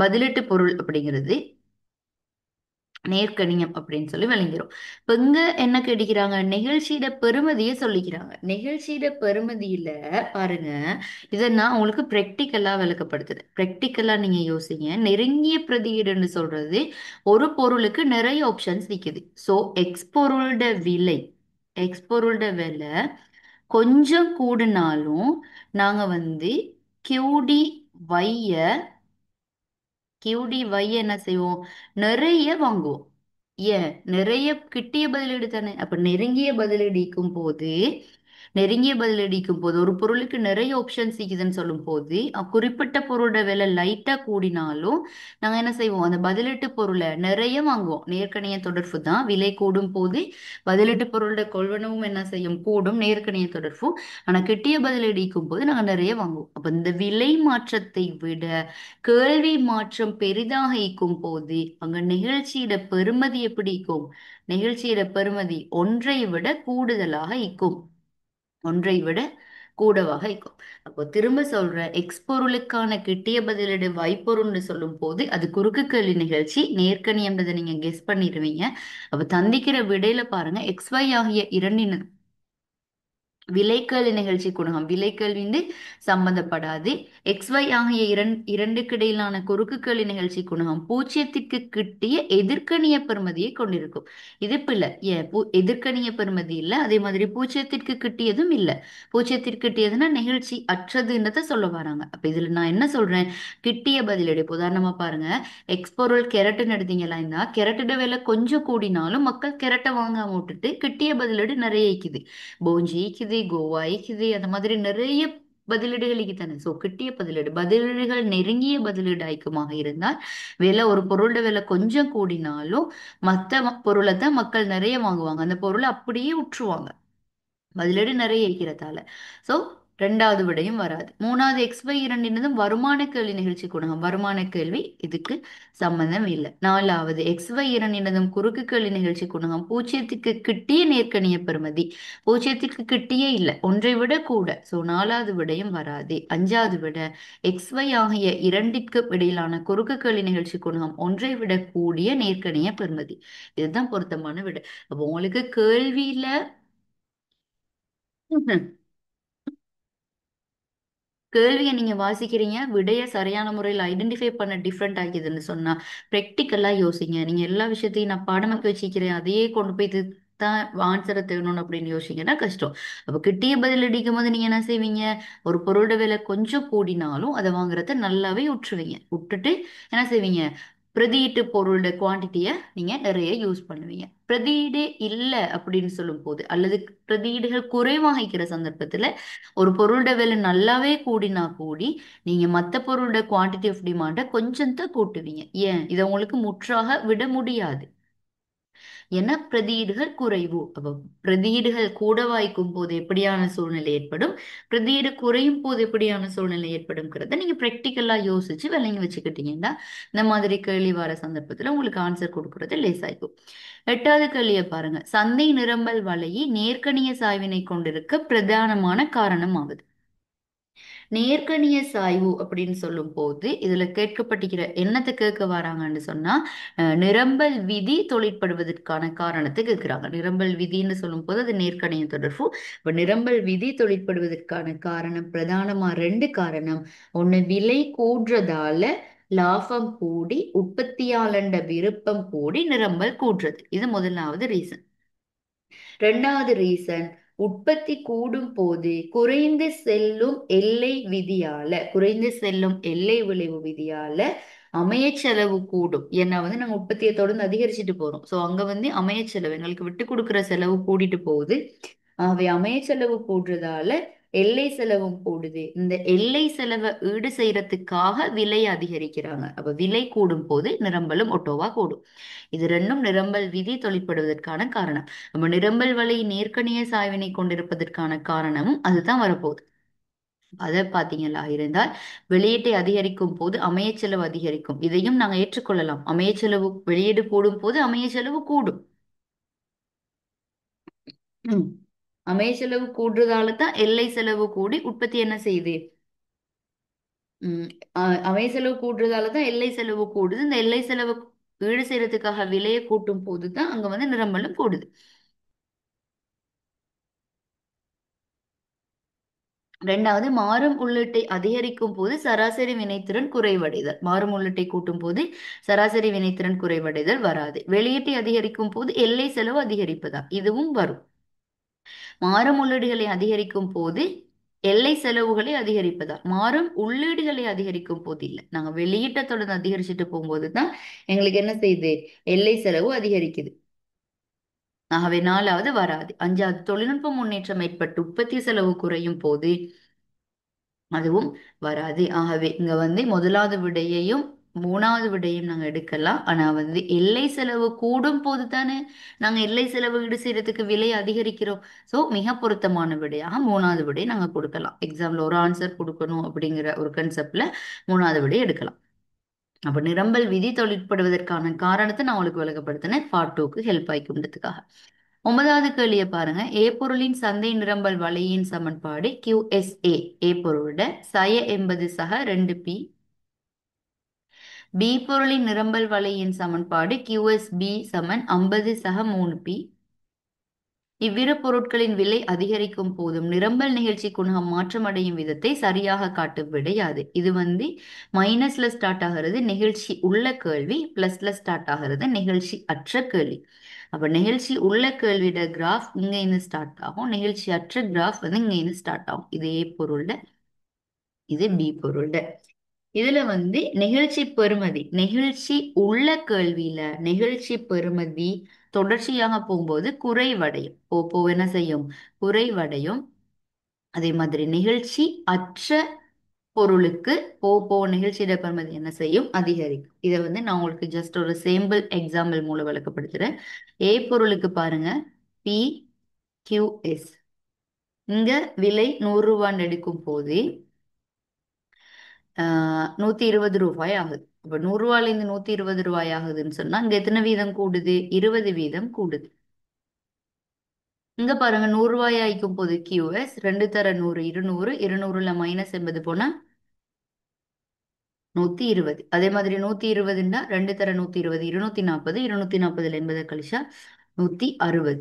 Speaker 1: பதிலீட்டு பொருள் அப்படிங்கிறது நேர்கணியம் அப்படின்னு சொல்லி விளங்கிறோம். இப்ப இங்க என்ன கேட்டுக்கிறாங்க, நிகழ்ச்சியிட பெருமதியை சொல்லிக்கிறாங்க. நிகழ்ச்சியிட பெருமதியில பாருங்க, இதை நான் உங்களுக்கு பிராக்டிக்கலா விளக்கப்படுத்துறேன். பிராக்டிக்கலா நீங்க யோசிங்க. நெருங்கிய பிரதியீடுன்னு சொல்றது ஒரு பொருளுக்கு நிறைய ஆப்ஷன்ஸ் நிக்குது. சோ எக்ஸ் பொருளோட விலை கொஞ்சம் கூடினாலும் நாங்க வந்து கியூடி வைய கியூடி என்ன செய்வோம், நிறைய வாங்குவோம். ஏன், நிறைய கிட்டிய பதிலீடு தானே. அப்ப நெருங்கிய பதிலடிக்கும் போது ஒரு பொருளுக்கு நிறைய ஆப்ஷன்ஸ் இருக்குதுன்னு சொல்லும் போது குறிப்பிட்ட பொருளோட விலை லைட்டா கூடினாலும் நாங்க என்ன செய்வோம், அந்த பதிலீட்டு பொருளை நிறைய வாங்குவோம். நேர்க்கணிய தொடர்பு தான். விலை கூடும் போது பதிலீட்டு பொருளோட கொள்வனவும் என்ன செய்யும், கூடும். நேர்க்கணிய தொடர்பு. ஆனா கிட்டிய பதிலடிக்கும் போது நாங்க நிறைய வாங்குவோம். அப்ப இந்த விலை மாற்றத்தை விட கேள்வி மாற்றம் பெரிதாக இருக்கும் போது அங்க நிகழ்ச்சியிட பெறுமதி எப்படி இருக்கும், நிகழ்ச்சியிட பெறுமதி ஒன்றை விட கூடுதலாக இருக்கும். ஒன்றை விட கூடவாக இருக்கும். அப்போ திரும்ப சொல்ற, எக்ஸ் பொருளுக்கான கிட்டிய பதிலீடு வைப்பொருள்னு சொல்லும் போது அது குறுக்கு கேள்வி நிகழ்ச்சி. நேர்க்கணியன்றதை நீங்க கெஸ் பண்ணிடுவீங்க. அப்ப தந்திக்கிற விடையில பாருங்க, எக்ஸ் ஒய் ஆகிய இரண்டின் விலைக்கேள்வி நிகழ்ச்சி குணகம் விலைக்கேள்விந்து சம்பந்தப்படாது. எக்ஸ் ஒய் ஆகிய இரண்டுக்கு இடையிலான குறுக்கு கேள்வி நிகழ்ச்சி குணகம் பூஜ்ஜியத்திற்கு கிட்டிய எதிர்க்கணிய பெறுமதியை கொண்டிருக்கும். இது பிள்ளை. ஏன் எதிர்க்கணிய பெறுமதி இல்லை, அதே மாதிரி பூஜ்ஜியத்திற்கு கிட்டியதும் இல்லை. பூஜ்ஜியத்திற்கு கிட்டியதுன்னா நிகழ்ச்சி அற்றதுன்றதை சொல்ல வராங்க. அப்ப இதுல நான் என்ன சொல்றேன், கிட்டிய பதிலீடு. இப்ப உதாரணமா பாருங்க, எக்ஸ் பொருள் கேரட்னு எடுத்தீங்களா, இருந்தா கேரட்டோட விலை கொஞ்சம் கூடினாலும் மக்கள் கேரட்டை வாங்காம விட்டுட்டு கிட்டிய பதிலீடு நிறைய இருக்குது. போஞ்சி ஈக்குது, கோவா ஈக்குது, அந்த மாதிரி நிறைய பதிலீடுகள் தானே. சோ கிட்டிய பதிலீடுகள் நெருங்கிய பதிலீடு ஐக்கியமாக இருந்தால் விலை ஒரு பொருளோட விலை கொஞ்சம் கூடினாலும் மத்த பொருளை தான் மக்கள் நிறைய வாங்குவாங்க, அந்த பொருளை அப்படியே உற்றுவாங்க. பதிலீடு நிறைய இருக்கிறதால. சோ ரெண்டாவது விடையும் வராது. மூணாவது எக்ஸ் ஒய் இரண்டினதும் வருமான கேள்வி நிகழ்ச்சி குணகம். வருமான கேள்வி இதுக்கு சம்பந்தம் இல்லை. நாலாவது எக்ஸ் ஒய் இரண்டினதும் குறுக்கு கேள்வி நிகழ்ச்சி குணகம் பூஜ்ஜியத்துக்கு கிட்டிய நேர்க்கணிய பெறுமதி. பூஜ்ஜியத்திற்கு கிட்டியே இல்லை, ஒன்றை விட கூட. சோ நாலாவது விடையும் வராது. அஞ்சாவது விட எக்ஸ் ஒய் ஆகிய இரண்டிற்கு இடையிலான குறுக்கு கேள்வி நிகழ்ச்சி குணகம் ஒன்றை விட கூடிய நேர்க்கணிய பெறுமதி. இதுதான் பொருத்தமான விடை. அப்போ உங்களுக்கு கேள்வியில கேள்வியை நீங்க வாசிக்கிறீங்க, விடைய சரியான முறையில் ஐடென்டிஃபை பண்ண டிஃப்ரெண்ட் ஆகிதுன்னு சொன்னா ப்ராக்டிக்கலா யோசிங்க. நீங்க எல்லா விஷயத்தையும் நான் பாடமாக்கி வச்சுக்கிறேன், அதையே கொண்டு போய் தான் ஆன்சரை தேடணும் அப்படின்னு யோசிங்கன்னா கஷ்டம். அப்ப கிட்டிய பதில் அடிக்கும் போது நீங்க என்ன செய்வீங்க, ஒரு பொருளோட விலை கொஞ்சம் கூடினாலும் அதை வாங்குறத நல்லாவே உற்றுவீங்க. விட்டுட்டு என்ன செய்வீங்க, பிரதியீட்டு பொருளோட குவான்டிட்டியை நீங்க நிறைய யூஸ் பண்ணுவீங்க. பிரதியீடு இல்லை அப்படின்னு சொல்லும் போது அல்லது பிரதியீடுகள் குறைவாக இருக்கிற சந்தர்ப்பத்துல ஒரு பொருளோட விலை நல்லாவே கூடினா கூடி நீங்க மற்ற பொருளோட குவான்டிட்டி ஆஃப் டிமாண்டை கொஞ்சம் தான் கூட்டுவீங்க. ஏன் இதை உங்களுக்கு முற்றாக விட முடியாது. என பிரதியீடுகள் குறைவு. அப்ப பிரதியீடுகள் கூட வாய்க்கும் போது எப்படியான சூழ்நிலை ஏற்படும், பிரதியீடு குறையும் போது எப்படியான சூழ்நிலை ஏற்படும்ங்கிறத நீங்க பிராக்டிக்கலா யோசிச்சு விளங்கி வச்சுக்கிட்டீங்கன்னா இந்த மாதிரி கேள்வி வர சந்தர்ப்பத்துல உங்களுக்கு ஆன்சர் கொடுக்கறது லேசாயிருக்கும். எட்டாவது கேள்வியை பாருங்க. சந்தை நிரம்பல் வலையை நேர்க்கணிய சாய்வினை கொண்டிருக்க பிரதானமான காரணம் ஆகுது. நேர்க்கணிய சாய்வு அப்படின்னு சொல்லும் போது இதுல கேட்கப்பட்டிருக்கிற என்னத்தை கேட்க வராங்கன்னு சொன்னா நிரம்பல் விதி தொழிற்படுவதற்கான காரணத்தை கேட்கிறாங்க. நிரம்பல் விதின்னு சொல்லும் போது அது நேர்க்கணிய தொடர்பு. இப்ப நிரம்பல் விதி தொழிற்படுவதற்கான காரணம் பிரதானமா ரெண்டு காரணம். ஒண்ணு விலை கூடுறதால லாபம் கூடி உற்பத்தியாளண்ட விருப்பம் கூடி நிரம்பல் கூடுறது. இது முதலாவது ரீசன். ரெண்டாவது ரீசன், உற்பத்தி கூடும் போது குறைந்து செல்லும் எல்லை விளைவு விதியால அமைய செலவு கூடும். ஏன்னா நாங்க உற்பத்தியை தொடர்ந்து அதிகரிச்சுட்டு போறோம். சோ அங்க அமைய செலவு எங்களுக்கு விட்டு கொடுக்குற செலவு கூடிட்டு போகுது. ஆகவே அமைய செலவு கூடுறதால எல்லை செலவும் கூடுது. இந்த எல்லை செலவை ஈடு செய்யறதுக்காக விலை அதிகரிக்கிறாங்க. அப்ப விலை கூடும் போது நிரம்பலும் ஒட்டோவா கூடும். இது ரெண்டும் நிரம்பல் விதி தொழிற்படுவதற்கான காரணம். நம்ம நிரம்பல் வலை நேர்க்கணிய சாய்வினை கொண்டிருப்பதற்கான காரணமும் அதுதான் வரப்போகுது. அதை பார்த்தீங்களா இருந்தால் வெளியீட்டை அதிகரிக்கும் போது அமைய செலவு அதிகரிக்கும். இதையும் நாங்கள் ஏற்றுக்கொள்ளலாம். அமைய செலவு வெளியீடு கூடும் போது அமைய செலவு கூடும். அமைய செலவு கூடுறதால தான் எல்லை செலவு கூடி உற்பத்தி என்ன செய்யுது. உம் அமைய செலவு கூடுறதால தான் எல்லை செலவு கூடுது. இந்த எல்லை செலவு ஈடு செய்யறதுக்காக விலையை கூட்டும் போதுதான் அங்க நிரம்பலும் கூடுது. ரெண்டாவது, மாறும் உள்ளீட்டை அதிகரிக்கும் போது சராசரி வினைத்திறன் குறைவடைதல். மாறும் உள்ளீட்டை கூட்டும் போது சராசரி வினைத்திறன் குறைவடைதல் வராது. வெளியீட்டை அதிகரிக்கும் போது எல்லை செலவு அதிகரிப்பதா இதுவும் வரும். மாறும் உள்ளீடுகளை அதிகரிக்கும் போது எல்லை செலவுகளை அதிகரிப்பதா, மாறும் உள்ளீடுகளை அதிகரிக்கும் போது இல்லை. நாங்க வெளியீட்டை தொடர்ந்து அதிகரிச்சுட்டு போகும்போது தான் எங்களுக்கு என்ன செய்யுது, எல்லை செலவு அதிகரிக்குது. ஆகவே நாலாவது வராது. அஞ்சாவது, தொழில்நுட்ப முன்னேற்றம் ஏற்பட்டு உற்பத்தி செலவு குறையும் போது அதுவும் வராது. ஆகவே இங்க முதலாவது விடையையும் மூணாவது விடையும் நாங்க எடுக்கலாம். ஆனா எல்லை செலவு கூடும் போது தானே நாங்க எல்லை செலவு ஈடு செய்யறதுக்கு விலை அதிகரிக்கிறோம். சோ மிக பொருத்தமான விடையாக மூணாவது விடை நாங்க கொடுக்கலாம். எக்ஸாம்ல ஒரு ஆன்சர் கொடுக்கணும் அப்படிங்கிற ஒரு கன்செப்ட்ல மூணாவது விடை எடுக்கலாம். அப்ப நிரம்பல் விதி தொழிற்படுவதற்கான காரணத்தை நான் உங்களுக்கு விளக்கப்படுத்தினேன். பார்ட் 2க்கு ஹெல்ப் ஆயிக்கும்ன்றதுக்காக. ஒன்பதாவது கேள்வியை பாருங்க. ஏ பொருளின் சந்தை நிரம்பல் வலையின் சமன்பாடு QSA. ஏ பொருளோட சய 80 சக 2P. பி பொருளின் நிரம்பல் வலையின் சமன்பாடு QSB சமன் 50 சக 3P. இவ்விரு பொருட்களின் விலை அதிகரிக்கும் போதும் நிரம்பல் நிகழ்ச்சி குணகம் மாற்றமடையும் விதத்தை சரியாக காட்டும் விடையாது. இது மைனஸ்ல ஸ்டார்ட் ஆகிறது நிகழ்ச்சி உள்ள கேள்வி, பிளஸ்ல ஸ்டார்ட் ஆகிறது நிகழ்ச்சி அற்ற கேள்வி. அப்ப நிகழ்ச்சி உள்ள கேள்வியோட கிராஃப் இங்க இருந்து ஸ்டார்ட் ஆகும், நிகழ்ச்சி அற்ற கிராஃப் இங்க இருந்து ஸ்டார்ட் ஆகும். இது ஏ பொருள்ட, இது பி பொருள்ட. இதுல நிகழ்ச்சி பெறுமதி, நிகழ்ச்சி உள்ள கேள்வியில நிகழ்ச்சி பெறுமதி தொடர்ச்சியாக போகும்போது குறைவடையும். போ என்ன செய்யும், குறைவடையும். அதே மாதிரி நிகழ்ச்சி அற்ற பொருளுக்கு போ நிகழ்ச்சியோட பெறுமதி என்ன செய்யும், அதிகரிக்கும். இதை நான் உங்களுக்கு ஜஸ்ட் ஒரு சேம்பிள் எக்ஸாம்பிள் மூலம் விளக்கப்படுத்துறேன். ஏ பொருளுக்கு பாருங்க, PQS. இங்க விலை 100 ரூபான்னு எடுக்கும் போது 120 ரூபாய் ஆகுது. இப்ப 100 ரூபாயில இருந்து 120 ரூபாய் ஆகுதுன்னு சொன்னா இங்க எத்தனை வீதம் கூடுது, 20 வீதம் கூடுது. இங்க பாருங்க 100 ரூபாய் ஆயிக்கும் போது QS 2 தர 100 200, 200ல -80 போனா 120. அதே மாதிரி 120ன்னா 2 தர 120 240, 240ல 80 கழிச்சா 160.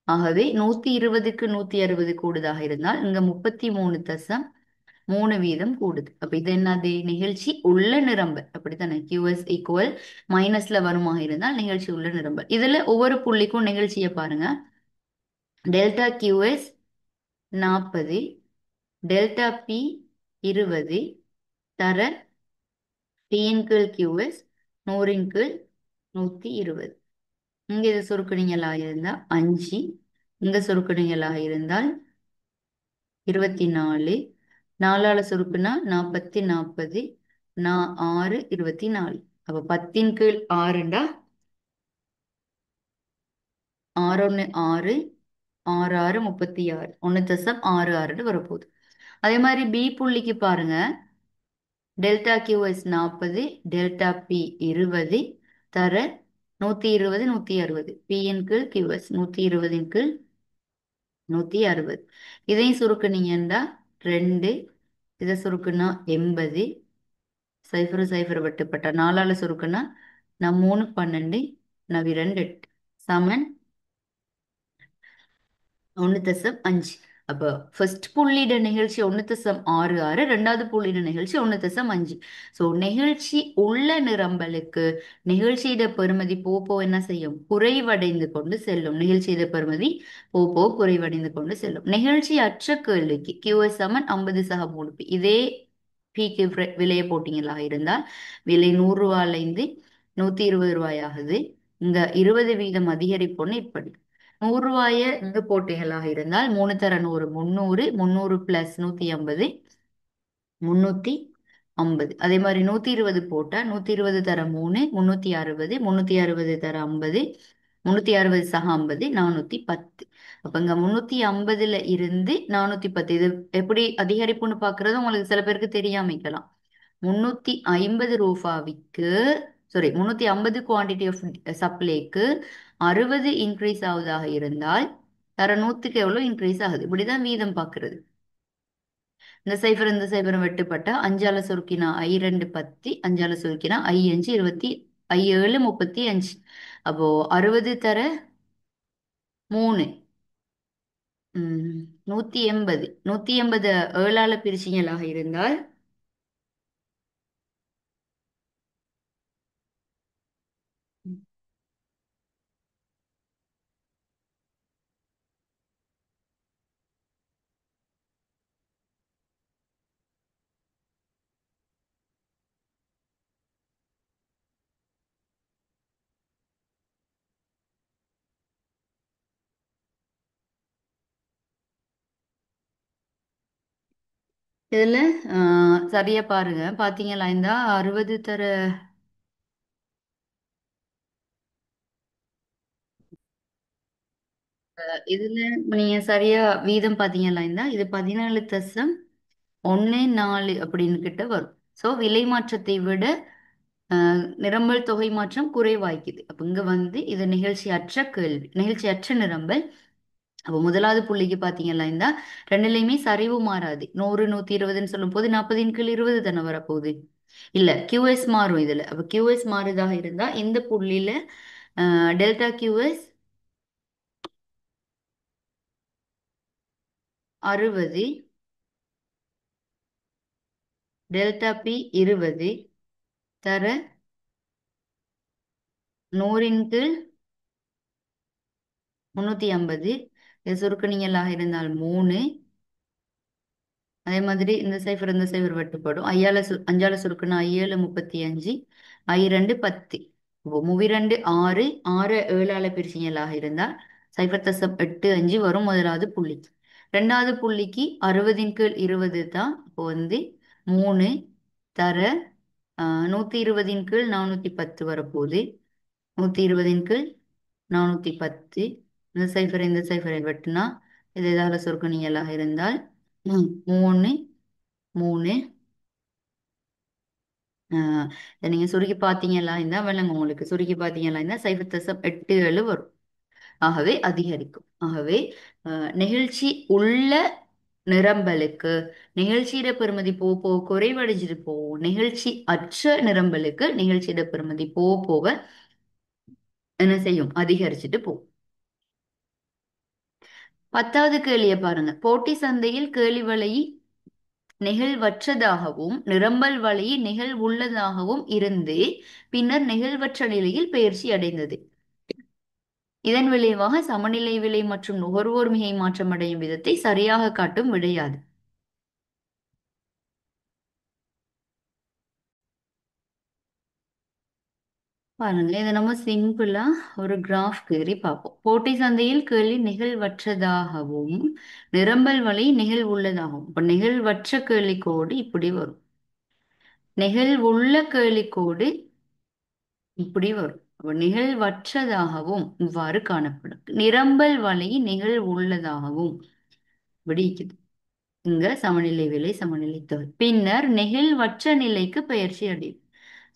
Speaker 1: ஆகவே 120க்கு 160 கூடுதாக இருந்தால் இங்க 33.3 வீதம் கூடுது. அப்ப இது என்னது, நிகழ்ச்சி உள்ள நிரம்பல். அப்படித்தானே, QS ஈக்குவல் மைனஸ்ல வருமாக இருந்தால் நிகழ்ச்சி உள்ள நிரம்பல். இதுல ஒவ்வொரு புள்ளிக்கும் நிகழ்ச்சியை பாருங்க. டெல்டா QS 40, டெல்டா P 20 தர P இன் கீழ் QS 100ன் கீழ் 120. இங்க இது சுருக்குனீங்களாக இருந்தா 5, இங்க சுருக்குனீங்களாக இருந்தால் 24, 4ஆல சுருக்குனா 40, 40, 6, 24. அப்ப 10ன் கீழ் 6ண்டா 6 1 6, 6 6 36, 1.66 வரப்போகுது. அதே மாதிரி பி புள்ளிக்கு பாருங்க, டெல்டா கியூஎஸ் 40, டெல்டா பி 20, தர 120, 160. பியின் கீழ் கியூஎஸ் 120ன் கீழ் 160. இதையும் சுருக்குனீங்கன்னா 2, இதை சுருக்குனா 80, 0 0 வெட்டுப்பட்ட 4ஆல சுருக்குனா நான் 3 12, நான் 2 8 சமன் 1.5. அப்போ ஃபர்ஸ்ட் புள்ளியிட நிகழ்ச்சி 1.66, ரெண்டாவது புள்ளியிட நிகழ்ச்சி 1.5. ஸோ நிகழ்ச்சி உள்ள நிரம்பலுக்கு நிகழ்ச்சியிட பெறுமதி போப்போ என்ன செய்யும்? குறைவடைந்து கொண்டு செல்லும். நிகழ்ச்சியிட பெறுமதி போப்போ குறைவடைந்து கொண்டு செல்லும். நிகழ்ச்சி அற்ற கேள்விக்கு கியூஎஸ் சமன் 50 சக 3p. இதே பிக்கு விலையை போட்டீங்களா இருந்தால் விலை 100 ரூபாயிலிருந்து 120 ரூபாய் ஆகுது. இங்க 20% அதிகரிப்புன்னு இப்படி 100 ரூபாய இங்கு போட்டிகளாக இருந்தால் 3 தர 100 300, 300 பிளஸ் 150 350. அதே மாதிரி 120 போட்டா 120 தர 3 360, 360 தர 50, 360 சக 50 410. அப்ப இங்க 350ல இருந்து 410 இது எப்படி அதிகரிப்புன்னு பாக்குறது உங்களுக்கு சில பேருக்கு தெரியாமிக்கலாம். 350 ரூபாய்க்கு, சாரி 350 குவான்டிட்டி ஆஃப் சப்ளைக்கு 60 இன்க்ரீஸ் ஆகுதாக இருந்தால் தர 100க்கு எவ்வளவு இன்க்ரீஸ் ஆகுது? இப்படிதான் வீதம் பாக்குறது. இந்த சைபரும் வெட்டுப்பட்டா 5ஆல சுருக்கினா I2 10, 5ஆல சுருக்கினா I5 20, I7 35. அப்போ 60 தர 3 180. 180 7ஆல பிரிச்சிங்களாக இருந்தால் இதுல சரியா பாருங்க. பாத்தீங்களா இந்த 60 தர இதுல நீங்க சரியா வீதம் பாத்தீங்களா இந்த இது 17.14 அப்படின்னு கிட்ட வரும். சோ விலை மாற்றத்தை விட நிரம்பல் தொகை மாற்றம் குறைவாய்க்குது. அப்ப இங்க வந்து இது நிகழ்ச்சி அற்ற கேள்வி, நிகழ்ச்சி அற்ற நிரம்பல். அப்போ முதலாவது புள்ளிக்கு பாத்தீங்கன்னா இந்த ரெண்டுலயுமே சரிவு மாறாது. 100 120ன்னு சொல்லும் போது 40ன் கீழ் 20 தானே வரப்போகுது. இல்ல கியூஎஸ் மாறும் இதுல. அப்ப கியூஎஸ் மாறுதாக இருந்தா இந்த புள்ளியில டெல்டா கியூஎஸ் 60, டெல்டா பி 20, தர 100ன் கீழ் 350. இது சுருக்கணியலாக இருந்தால் 3. அதே மாதிரி இந்த சைஃபர் வெட்டுப்படும். 5ஆல சுருக்குனா I7 35, I2 10. இப்போ மூவிரண்டு 6, 6 7ஆல பிரிச்சிங்களாக இருந்தால் 0.85 வரும் முதலாவது புள்ளிக்கு. ரெண்டாவது புள்ளிக்கு 60ன் கீழ் 20 தான். இப்போ வந்து 3 தர 120ன் கீழ் 410 வரப்போகுது. 120ன் கீழ் 410. இந்த சைஃபரை வெட்டினா இது எதால சுருக்கணியலாக இருந்தால் 3 3 இதை நீங்க சுருக்கி பார்த்தீங்களா இந்த விலங்கு உங்களுக்கு சுருக்கி பார்த்தீங்களா இந்த 0.87 வரும். ஆகவே அதிகரிக்கும். ஆகவே நெகிழ்ச்சி உள்ள நிரம்பலுக்கு நிகழ்ச்சியிட பெறுமதி போக போக குறைவடைஞ்சிட்டு போகும். நிகழ்ச்சி அற்ற நிரம்பலுக்கு நிகழ்ச்சியிட பெறுமதி போக போக என்ன செய்யும்? அதிகரிச்சுட்டு போகும். 10வது கேள்வியை பாருங்க. போட்டி சந்தையில் கேள்வி வலை நெகிழ்வற்றதாகவும் நிரம்பல் வலை நெகிழ்வுள்ளதாகவும் இருந்து பின்னர் நெகிழ்வற்ற நிலையில் பெயர்ச்சி அடைந்தது. இதன் விளைவாக சமநிலை விலை மற்றும் நுகர்வோர் மிகை மாற்றமடையும் விதத்தை சரியாக காட்டும் விடையாது. பாருங்க இதை நம்ம சிம்பிளா ஒரு கிராஃப் கீறி பார்ப்போம். போட்டி சந்தையில் கேள்வி நிகழ்வற்றதாகவும் நிரம்பல் வழி நிகழ்வுள்ளதாகவும். இப்ப நிகழ்வற்ற கேள்விக்கோடு இப்படி வரும். நிகழ்வுள்ள கேள்விக்கோடு இப்படி வரும். அப்ப நிகழ்வற்றதாகவும் இவ்வாறு காணப்படும். நிரம்பல் வழி நிகழ்வுள்ளதாகவும் இப்படி இருக்குது. இங்க சமநிலை விலை சமநிலை தொகை பின்னர் நெகிழ்வற்ற நிலைக்கு பெயர்ச்சி அடையும்.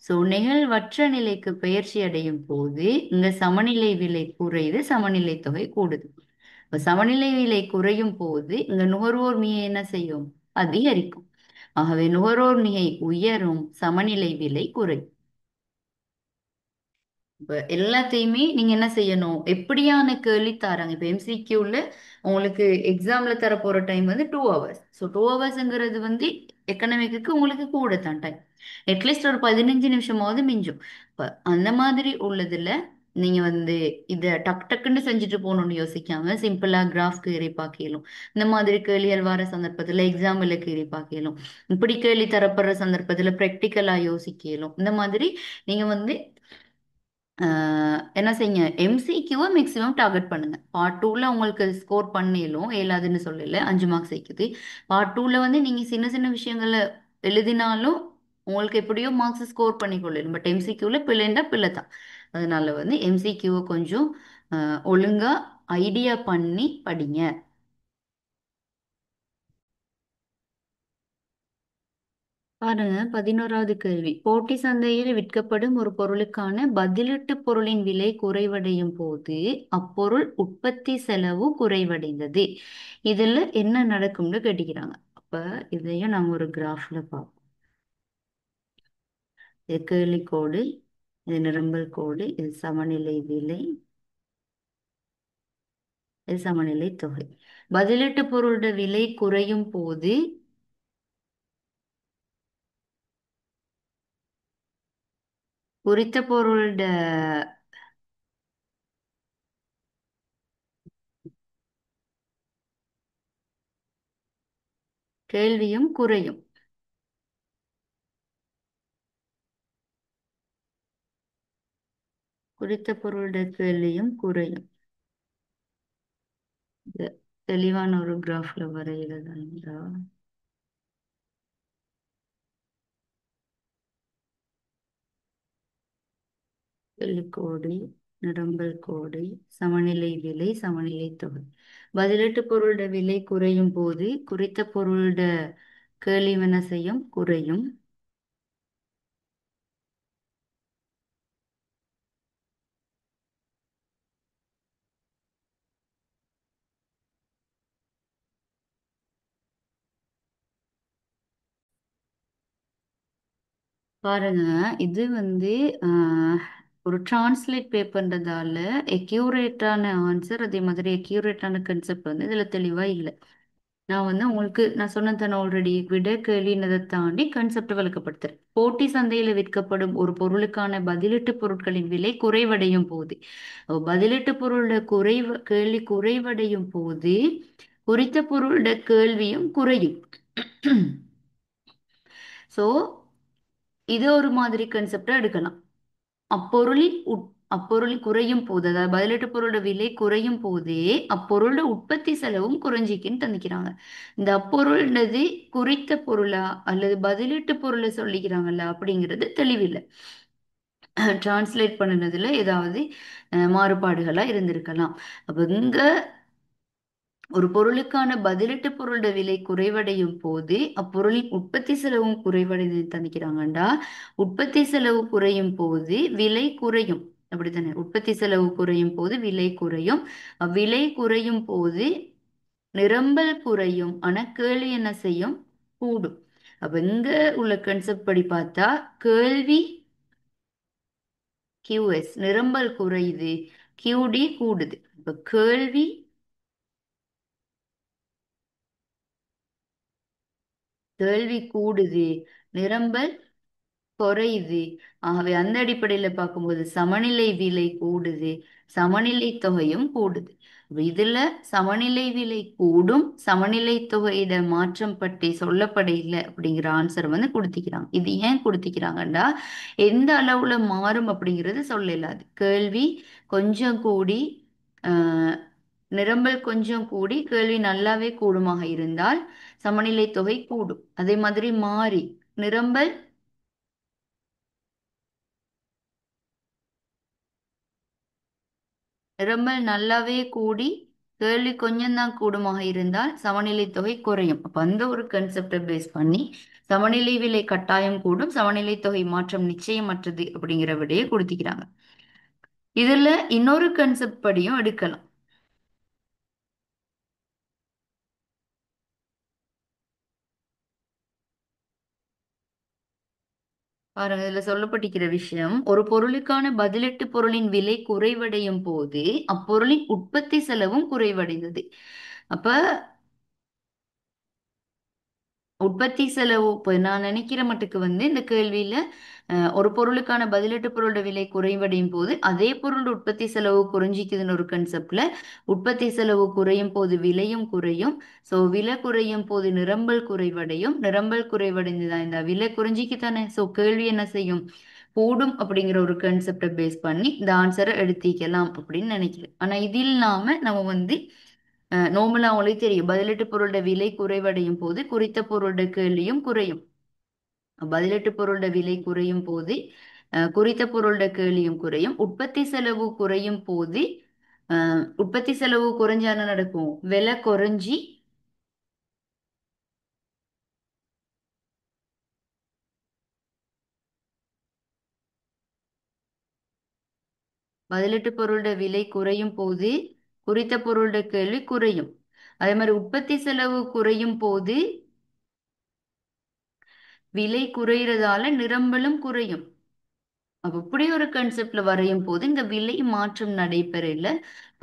Speaker 1: சோ நெகிழ்வற்ற நிலைக்கு பெயர்ச்சி அடையும் போது இங்க சமநிலை விலை குறையுது, சமநிலை தொகை கூடுது. இப்ப சமநிலை விலை குறையும் போது இங்க நுகர்வோர் மிகை என்ன செய்யும்? அதிகரிக்கும். ஆகவே நுகர்வோர் மிகை உயரும், சமநிலை விலை குறையும். இப்ப எல்லாத்தையுமே நீங்க என்ன செய்யணும்? எப்படியான கேள்வி தராங்க? இப்ப எம்சிக்யூல உங்களுக்கு எக்ஸாம்ல தர போற டைம் வந்து 2 ஹவர்ஸ். ஸோ 2 ஹவர்ஸ்ங்கிறது வந்து எக்கனாமிக்கு உங்களுக்கு கூட தான் டைம். அட்லீஸ்ட் ஒரு 15 நிமிஷமாவது மிஞ்சும். இப்ப அந்த மாதிரி உள்ளதுல நீங்க வந்து இத டக் டக்குன்னு செஞ்சுட்டு போகணும்னு யோசிக்காம சிம்பிளா கிராஃப் கீறி பார்க்கலும். இந்த மாதிரி கேள்விகள் வர சந்தர்ப்பத்துல எக்ஸாம்பிள் கீறி பார்க்கலும். இப்படி கேள்வி தரப்படுற சந்தர்ப்பத்துல ப்ராக்டிக்கலா யோசிக்கலும். இந்த மாதிரி நீங்க வந்து என்ன செய்யுங்க? எம்சிக்யூவை மேக்ஸிமம் டார்கெட் பண்ணுங்க. பார்ட் டூவில் உங்களுக்கு ஸ்கோர் பண்ணிலும் இயலாதுன்னு சொல்லல, 5 மார்க்ஸ் வைக்குது. பார்ட் டூவில் வந்து நீங்கள் சின்ன சின்ன விஷயங்களை எழுதினாலும் உங்களுக்கு எப்படியோ மார்க்ஸ் ஸ்கோர் பண்ணி கொள்ளிடும். பட் எம்சிக்யூவில் பிள்ளைண்டா பிள்ளை தான். அதனால வந்து எம்சிக்யூவை கொஞ்சம் ஒழுங்கா ஐடியா பண்ணி படிங்க. பாருங்க 11வது கேள்வி. போட்டி சந்தையில் விற்கப்படும் ஒரு பொருளுக்கான பதிலீட்டு பொருளின் விலை குறைவடையும் போது அப்பொருள் உற்பத்தி செலவு குறைவடைந்தது. இதுல என்ன நடக்கும்னு கேட்டுக்கிறாங்க. அப்ப இதையும் நம்ம ஒரு கிராஃப்ல பார்ப்போம். இது கேள்வி கோடு, இது நிரம்பல் கோடு, இது சமநிலை விலை, இது சமநிலை தொகை. பதிலீட்டு பொருளோட விலை குறையும் போது குறித்த பொருளோட கேள்வியும் குறையும். குறித்த பொருளோட கேள்வியும் குறையும். இது தெளிவான ஒரு கிராஃப்ல வரைகிறதா? கோடு, நிரம்பல் கோடு, சமநிலை விலை சமநிலை தொகை. பதிலீட்டு பொருளோட விலை குறையும் போது குறித்த பொருளோட கேள்வி என்ன செய்யும்? குறையும். பாருங்க இது வந்து ஆஹ், ஒரு டிரான்ஸ்லேட் பேப்பர்ன்றதால எக்யூரேட்டான ஆன்சர் அதே மாதிரி எக்யூரேட்டான கன்செப்ட் வந்து இதுல தெளிவா இல்லை. நான் வந்து உங்களுக்கு நான் சொன்னதான ஆல்ரெடி விட கேள்வினதை தாண்டி கன்செப்ட் விளக்கப்படுத்துறேன். போட்டி சந்தையில விற்கப்படும் ஒரு பொருளுக்கான பதிலீட்டு பொருட்களின் விலை குறைவடையும் போது அப்ப பதிலீட்டு பொருளோட கேள்வி குறைவடையும் போது குறித்த பொருளோட கேள்வியும் குறையும். சோ இது ஒரு மாதிரி கன்செப்டா எடுக்கலாம். அப்பொருளின் அப்பொருள் குறையும் போது அதாவது பதிலீட்டு பொருளோட விலை குறையும் போதே அப்பொருளோட உற்பத்தி செலவும் குறைஞ்சிக்குன்னு தந்திக்கிறாங்க. இந்த அப்பொருள்னது குறித்த பொருளா அல்லது பதிலீட்டு பொருளை சொல்லிக்கிறாங்கல்ல அப்படிங்கிறது தெளிவில்லை. டிரான்ஸ்லேட் பண்ணினதுல ஏதாவது மாறுபாடுகளா இருந்திருக்கலாம். அப்ப இங்க ஒரு பொருளுக்கான பதிலீட்டு பொருளோட விலை குறைவடையும் போது அப்பொருளின் உற்பத்தி செலவும் குறைவடைந்து தந்திக்கிறாங்கண்டா உற்பத்தி செலவு குறையும் போது விலை குறையும். அப்படித்தானே? உற்பத்தி செலவு குறையும் போது விலை குறையும். விலை குறையும் போது நிரம்பல் குறையும். ஆனா கேள்வி என்ன செய்யும்? கூடும். அப்ப இங்க உள்ள கன்செப்ட் படி பார்த்தா கேள்வி கியூஎஸ் நிரம்பல் குறையுது, கியூடி கூடுது. இப்ப கேள்வி கூடுது, நிரம்பல் குறையுது. ஆகவே அந்த அடிப்படையில பார்க்கும்போது சமநிலை விலை கூடுது, சமநிலை தொகையும் கூடுது. அப்ப இதுல சமநிலை விலை கூடும், சமநிலை தொகையிட மாற்றம் பற்றி சொல்லப்பட இல்லை அப்படிங்கிற ஆன்சர் வந்து கொடுத்திக்கிறாங்க. இது ஏன் கொடுத்திக்கிறாங்கன்னா எந்த அளவுல மாறும் அப்படிங்கிறது சொல்ல இயலாது. கேள்வி கொஞ்சம் கூடி ஆஹ் நிரம்பல் கொஞ்சம் கூடி கேள்வி நல்லாவே கூடுமாக இருந்தால் சமநிலை தொகை கூடும். அதே மாதிரி மாறி நிரம்பல் நிரம்பல் நல்லாவே கூடி கேள்வி கொஞ்சம் தான் கூடுமாக இருந்தால் சமநிலை தொகை குறையும். அப்ப அந்த ஒரு கன்செப்டை பேஸ் பண்ணி சமநிலை விலை கட்டாயம் கூடும், சமநிலை தொகை மாற்றம் நிச்சயமற்றது அப்படிங்கிற விடையை கொடுத்திக்கிறாங்க. இதுல இன்னொரு கன்செப்ட் படியும் எடுக்கலாம். பாருங்க, இதுல சொல்லப்பட்டிருக்கிற விஷயம், ஒரு பொருளுக்கான பதிலீட்டு பொருளின் விலை குறைவடையும் போது அப்பொருளின் உற்பத்தி செலவும் குறைவடைந்தது. அப்ப உற்பத்தி செலவு இப்போ நான் நினைக்கிற மட்டுக்கு வந்து இந்த கேள்வியில ஒரு பொருளுக்கான பதிலீட்டு பொருளோட விலை குறைவடையும் போது அதே பொருள் உற்பத்தி செலவு குறைஞ்சிக்குதுன்னு ஒரு கன்செப்ட்ல உற்பத்தி செலவு குறையும் போது விலையும் குறையும். ஸோ விலை குறையும் போது நிரம்பல் குறைவடையும், நிரம்பல் குறைவடைந்துதான் இந்த விலை குறைஞ்சிக்கு தானே. ஸோ கேள்வி என்ன செய்யும், கூடும் அப்படிங்கிற ஒரு கன்செப்டை பேஸ் பண்ணி இந்த ஆன்சரை எடுத்திக்கலாம் அப்படின்னு நினைக்கிறேன். ஆனா இது இல்லாம நம்ம வந்து நோமலா அவங்களுக்கு தெரியும் பதிலீட்டு பொருளோட விலை குறைவடையும் போது குறித்த பொருளோட கேள்வியும் குறையும். பதிலீட்டு பொருளோட விலை குறையும் போது குறித்த பொருளோட கேள்வியும் குறையும். உற்பத்தி செலவு குறையும் போது உற்பத்தி செலவு குறைஞ்சா என்ன நடக்கும், விலை குறைஞ்சி பதிலீட்டு பொருளோட விலை குறையும் போது குறித்த பொருளோட கேள்வி குறையும். அதே மாதிரி உற்பத்தி செலவு குறையும் போது விலை குறையறதால நிரம்பலும் குறையும். அப்ப இப்படி ஒரு கன்செப்ட்ல வரையும் போது இந்த விலை மாற்றம் நடைபெறல,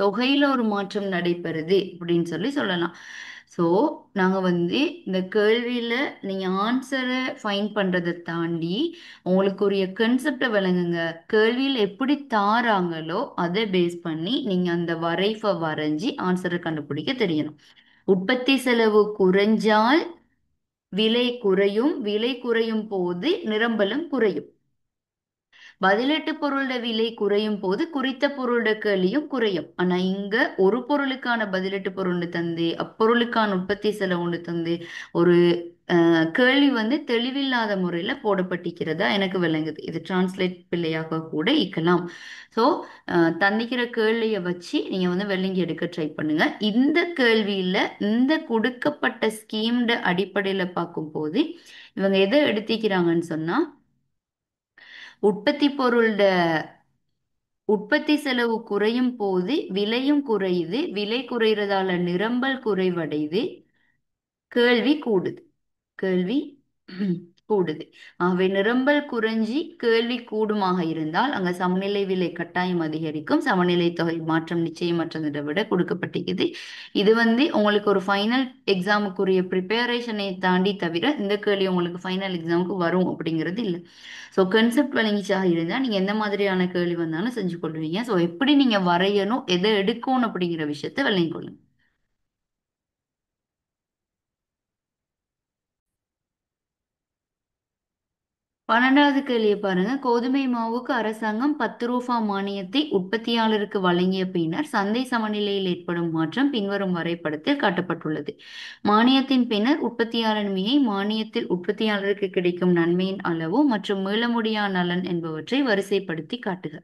Speaker 1: தொகையில ஒரு மாற்றம் நடைபெறுது அப்படின்னு சொல்லி சொல்லலாம். ஸோ நாங்க வந்து இந்த கேள்வியில நீங்க ஆன்சரை ஃபைன் பண்றதை தாண்டி உங்களுக்குரிய கன்செப்டை விளங்குங்க. கேள்வியில் எப்படி தாராங்களோ அதை பேஸ் பண்ணி நீங்க அந்த வரைஃபை வரைஞ்சி ஆன்சரை கண்டுபிடிக்க தெரியணும். உற்பத்தி செலவு குறைஞ்சால் விலை குறையும், விலை குறையும் போது நிரம்பலும் குறையும். பதிலீட்டு பொருளோட விலை குறையும் போது குறித்த பொருளோட கேள்வியும் குறையும். ஆனா இங்க ஒரு பொருளுக்கான பதிலீட்டு பொருள் தந்து அப்பொருளுக்கான உற்பத்தி செலவு தந்து ஒரு கேள்வி வந்து தெளிவில்லாத முறையில போடப்பட்டிருக்கிறதா எனக்கு விளங்குது. இது டிரான்ஸ்லேட் பிள்ளையாக கூட இருக்கலாம். ஸோ தந்திக்கிற கேள்வியை வச்சு நீங்க வந்து வெள்ளங்கி எடுக்க ட்ரை பண்ணுங்க. இந்த கேள்வியில இந்த கொடுக்கப்பட்ட ஸ்கீம்ட அடிப்படையில பார்க்கும்போது இவங்க எதை எடுத்திக்கிறாங்கன்னு சொன்னா உற்பத்தி பொருளோட உற்பத்தி செலவு குறையும் போது விலையும் குறையுது, விலை குறையறதால நிரம்பல் குறைவடையுது, கேள்வி கூடுது. கேள்வி கூடுது. ஆகவே நிரம்பல் குறைஞ்சி கேள்வி கூடுமாக இருந்தால் அங்க சமநிலை விலை கட்டாயம் அதிகரிக்கும், சமநிலை தொகை மாற்றம் நிச்சயமற்றதை விட கொடுக்கப்பட்டிருக்குது. இது வந்து உங்களுக்கு ஒரு ஃபைனல் எக்ஸாமுக்குரிய ப்ரிப்பரேஷனை தாண்டி தவிர இந்த கேள்வி உங்களுக்கு ஃபைனல் எக்ஸாமுக்கு வரும் அப்படிங்கிறது இல்லை. ஸோ கன்செப்ட் விளங்கிச்சாக இருந்தால் நீங்கள் எந்த மாதிரியான கேள்வி வந்தாலும் செஞ்சு கொள்வீங்க. ஸோ எப்படி நீங்கள் வரையணும், எதை எடுக்கணும் அப்படிங்கிற விஷயத்த விளங்கிக் கொள்ளுங்க. 12வது கேள்வியை பாருங்க. கோதுமை மாவுக்கு அரசாங்கம் 10 ரூபா மானியத்தை உற்பத்தியாளருக்கு வழங்கிய பின்னர் சந்தை சமநிலையில் ஏற்படும் மாற்றம் பின்வரும் வரைபடத்தில் காட்டப்பட்டுள்ளது. மானியத்தின் பின்னர் உற்பத்தியாளர் மிகை, மானியத்தில் உற்பத்தியாளருக்கு கிடைக்கும் நன்மையின் அளவு மற்றும் மீள முடியா நலன் என்பவற்றை வரிசைப்படுத்தி காட்டுக.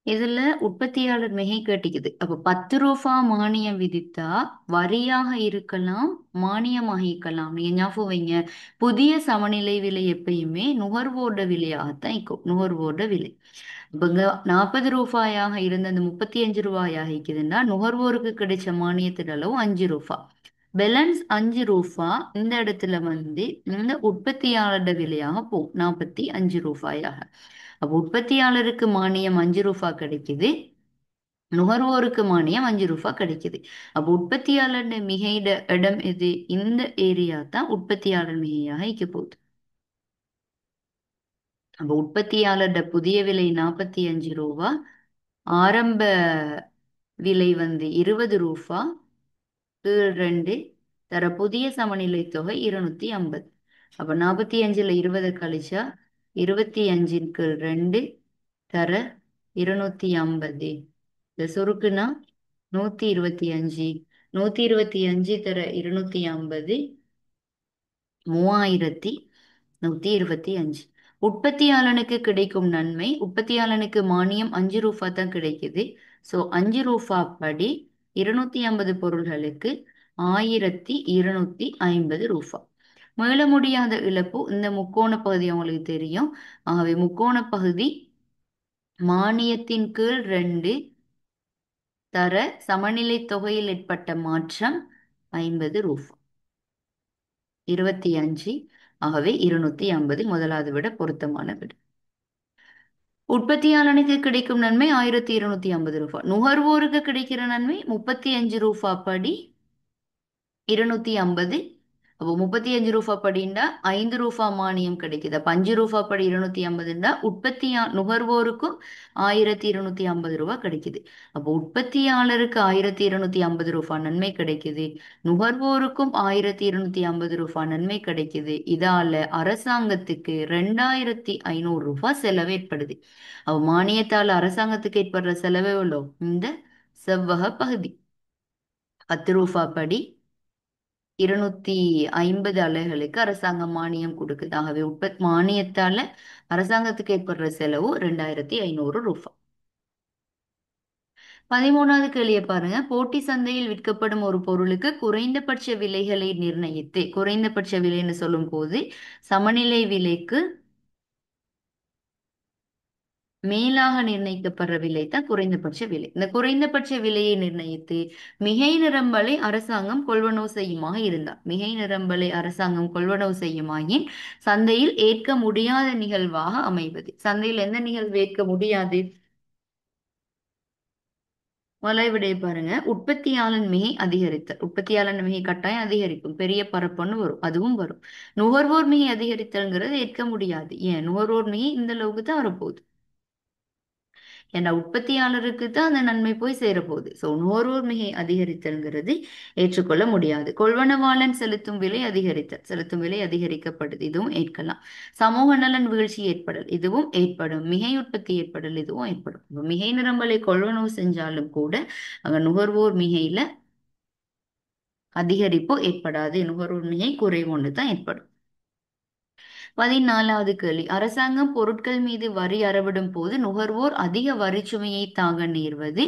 Speaker 1: இதுல உற்பத்தியாளர் மிகை கேட்டிக்குது. அப்ப 10 ரூபா மானியம் விதித்தா வரியாக இருக்கலாம், மானியமாக இருக்கலாம். நீங்க ஞாபகம் வைங்க, புதிய சமநிலை விலை எப்பயுமே நுகர்வோட விலையாகத்தான் இருக்கும். நுகர்வோட விலை இப்ப 40 ரூபாயாக இருந்த அந்த 35 ரூபாயாக இருக்குதுன்னா நுகர்வோருக்கு கிடைச்ச மானியத்தின் அளவு 5 ரூபா. பேலன்ஸ் 5 ரூபா இந்த இடத்துல வந்து இந்த உற்பத்தியாளரோட விலையாக போகும் 45 ரூபாயாக. அப்போ உற்பத்தியாளருக்கு மானியம் 5 ரூபா கிடைக்குது, நுகர்வோருக்கு மானியம் 5 ரூபா கிடைக்குது. அப்போ உற்பத்தியாளர் மிகையிட இடம் எது? இந்த ஏரியா தான் உற்பத்தியாளர் மிகையாக இருக்க போகுது. அப்போ உற்பத்தியாளர்ட புதிய விலை 45 ரூபா, ஆரம்ப விலை 20 ரூபா, கீழ் 2, தர புதிய சமநிலை தொகை 250. அப்ப 45ல 20 கழிச்சா 25ன் கீழ் 2 தர 250. இந்த சுருக்குனா 125. 125 தர 250, 3125. உற்பத்தியாளனுக்கு கிடைக்கும் நன்மை, உற்பத்தியாளனுக்கு மானியம் 5 ரூபா தான் கிடைக்குது. ஸோ 5 ரூபா படி 250 பொருள்களுக்கு 1250 ரூபா. மீள முடியாத இழப்பு இந்த முக்கோண பகுதி உங்களுக்கு தெரியும். ஆகவே முக்கோண பகுதி மானியத்தின் கீழ் 2 தர சமநிலை தொகையில் ஏற்பட்ட மாற்றம் 50 ரூபா. 25. ஆகவே 250 முதலாவது விட பொருத்தமான விட. உற்பத்தியாளனுக்கு கிடைக்கும் நன்மை 1250 ரூபாய். நுகர்வோருக்கு கிடைக்கிற நன்மை 35 ரூபா படி 250. அப்போ 35 ரூபா படிண்டா 5 ரூபா மானியம் கிடைக்குது. அப்ப 5 ரூபா படி 250 நுகர்வோருக்கும் 1250 ரூபாய் கிடைக்குது. அப்போ உற்பத்தியாளருக்கு 1250 ரூபாய் நன்மை கிடைக்குது, நுகர்வோருக்கும் 1250 ரூபாய் நன்மை கிடைக்குது. இதால அரசாங்கத்துக்கு 2500 ரூபாய் செலவு ஏற்படுது. அப்போ மானியத்தால் அரசாங்கத்துக்கு ஏற்படுற செலவு எவ்வளோ? இந்த செவ்வக பகுதி 10 ரூபா படி 250 அலைகளுக்கு அரசாங்கம் மானியம் கொடுக்குது. ஆகவே மானியத்தால அரசாங்கத்துக்கு ஏற்படுற செலவு 2500 ரூபாய். 13வது கேள்வியை பாருங்க. போட்டி சந்தையில் விற்கப்படும் ஒரு பொருளுக்கு குறைந்தபட்ச விலைகளை நிர்ணயித்து, குறைந்தபட்ச விலைன்னு சொல்லும் போது சமநிலை விலைக்கு மேலாக நிர்ணயிக்கப்படுற விலை தான் குறைந்தபட்ச விலை. இந்த குறைந்தபட்ச விலையை நிர்ணயித்து மிகை நிரம்பலை அரசாங்கம் கொள்வனவு செய்யுமாக இருந்தார். மிகை நிரம்பலை அரசாங்கம் கொள்வனவு செய்யுமாயின் சந்தையில் ஏற்க முடியாத நிகழ்வாக அமைவது. சந்தையில் எந்த நிகழ்வு ஏற்க முடியாது? விடைய பாருங்க. உற்பத்தியாளன் மிகை அதிகரித்தல். உற்பத்தியாளன் மிகை கட்டாயம் அதிகரிக்கும், பெரிய பரப்புன்னு வரும், அதுவும் வரும். நுகர்வோர் மிகை அதிகரித்தல்ங்கிறது ஏற்க முடியாது. ஏன்? நுகர்வோர் மிகை இந்த அளவுக்கு தான் வரப்போகுது. ஏன்னா உற்பத்தியாளருக்கு தான் அந்த நன்மை போய் சேரப்போகுது. ஸோ நுகர்வோர் மிகை அதிகரித்தல்ங்கிறது ஏற்றுக்கொள்ள முடியாது. கொள்வனவாளன் செலுத்தும் விலை அதிகரித்தல், செலுத்தும் விலை அதிகரிக்கப்படுது, இதுவும் ஏற்கலாம். சமூக நலன் வீழ்ச்சி ஏற்படல், இதுவும் ஏற்படும். மிகை உற்பத்தி ஏற்படல், இதுவும் ஏற்படும். மிகை நிரம்பலை கொள்வனவு செஞ்சாலும் கூட அங்க நுகர்வோர் மிகையில அதிகரிப்பு ஏற்படாது, நுகர்வோர் மிகை குறைவு தான் ஏற்படும். 14வது கேள்வி. அரசாங்கம் பொருட்கள் மீது வரி அறவிடும் போது நுகர்வோர் அதிக வரிச்சுமையை தாங்க நேர்வது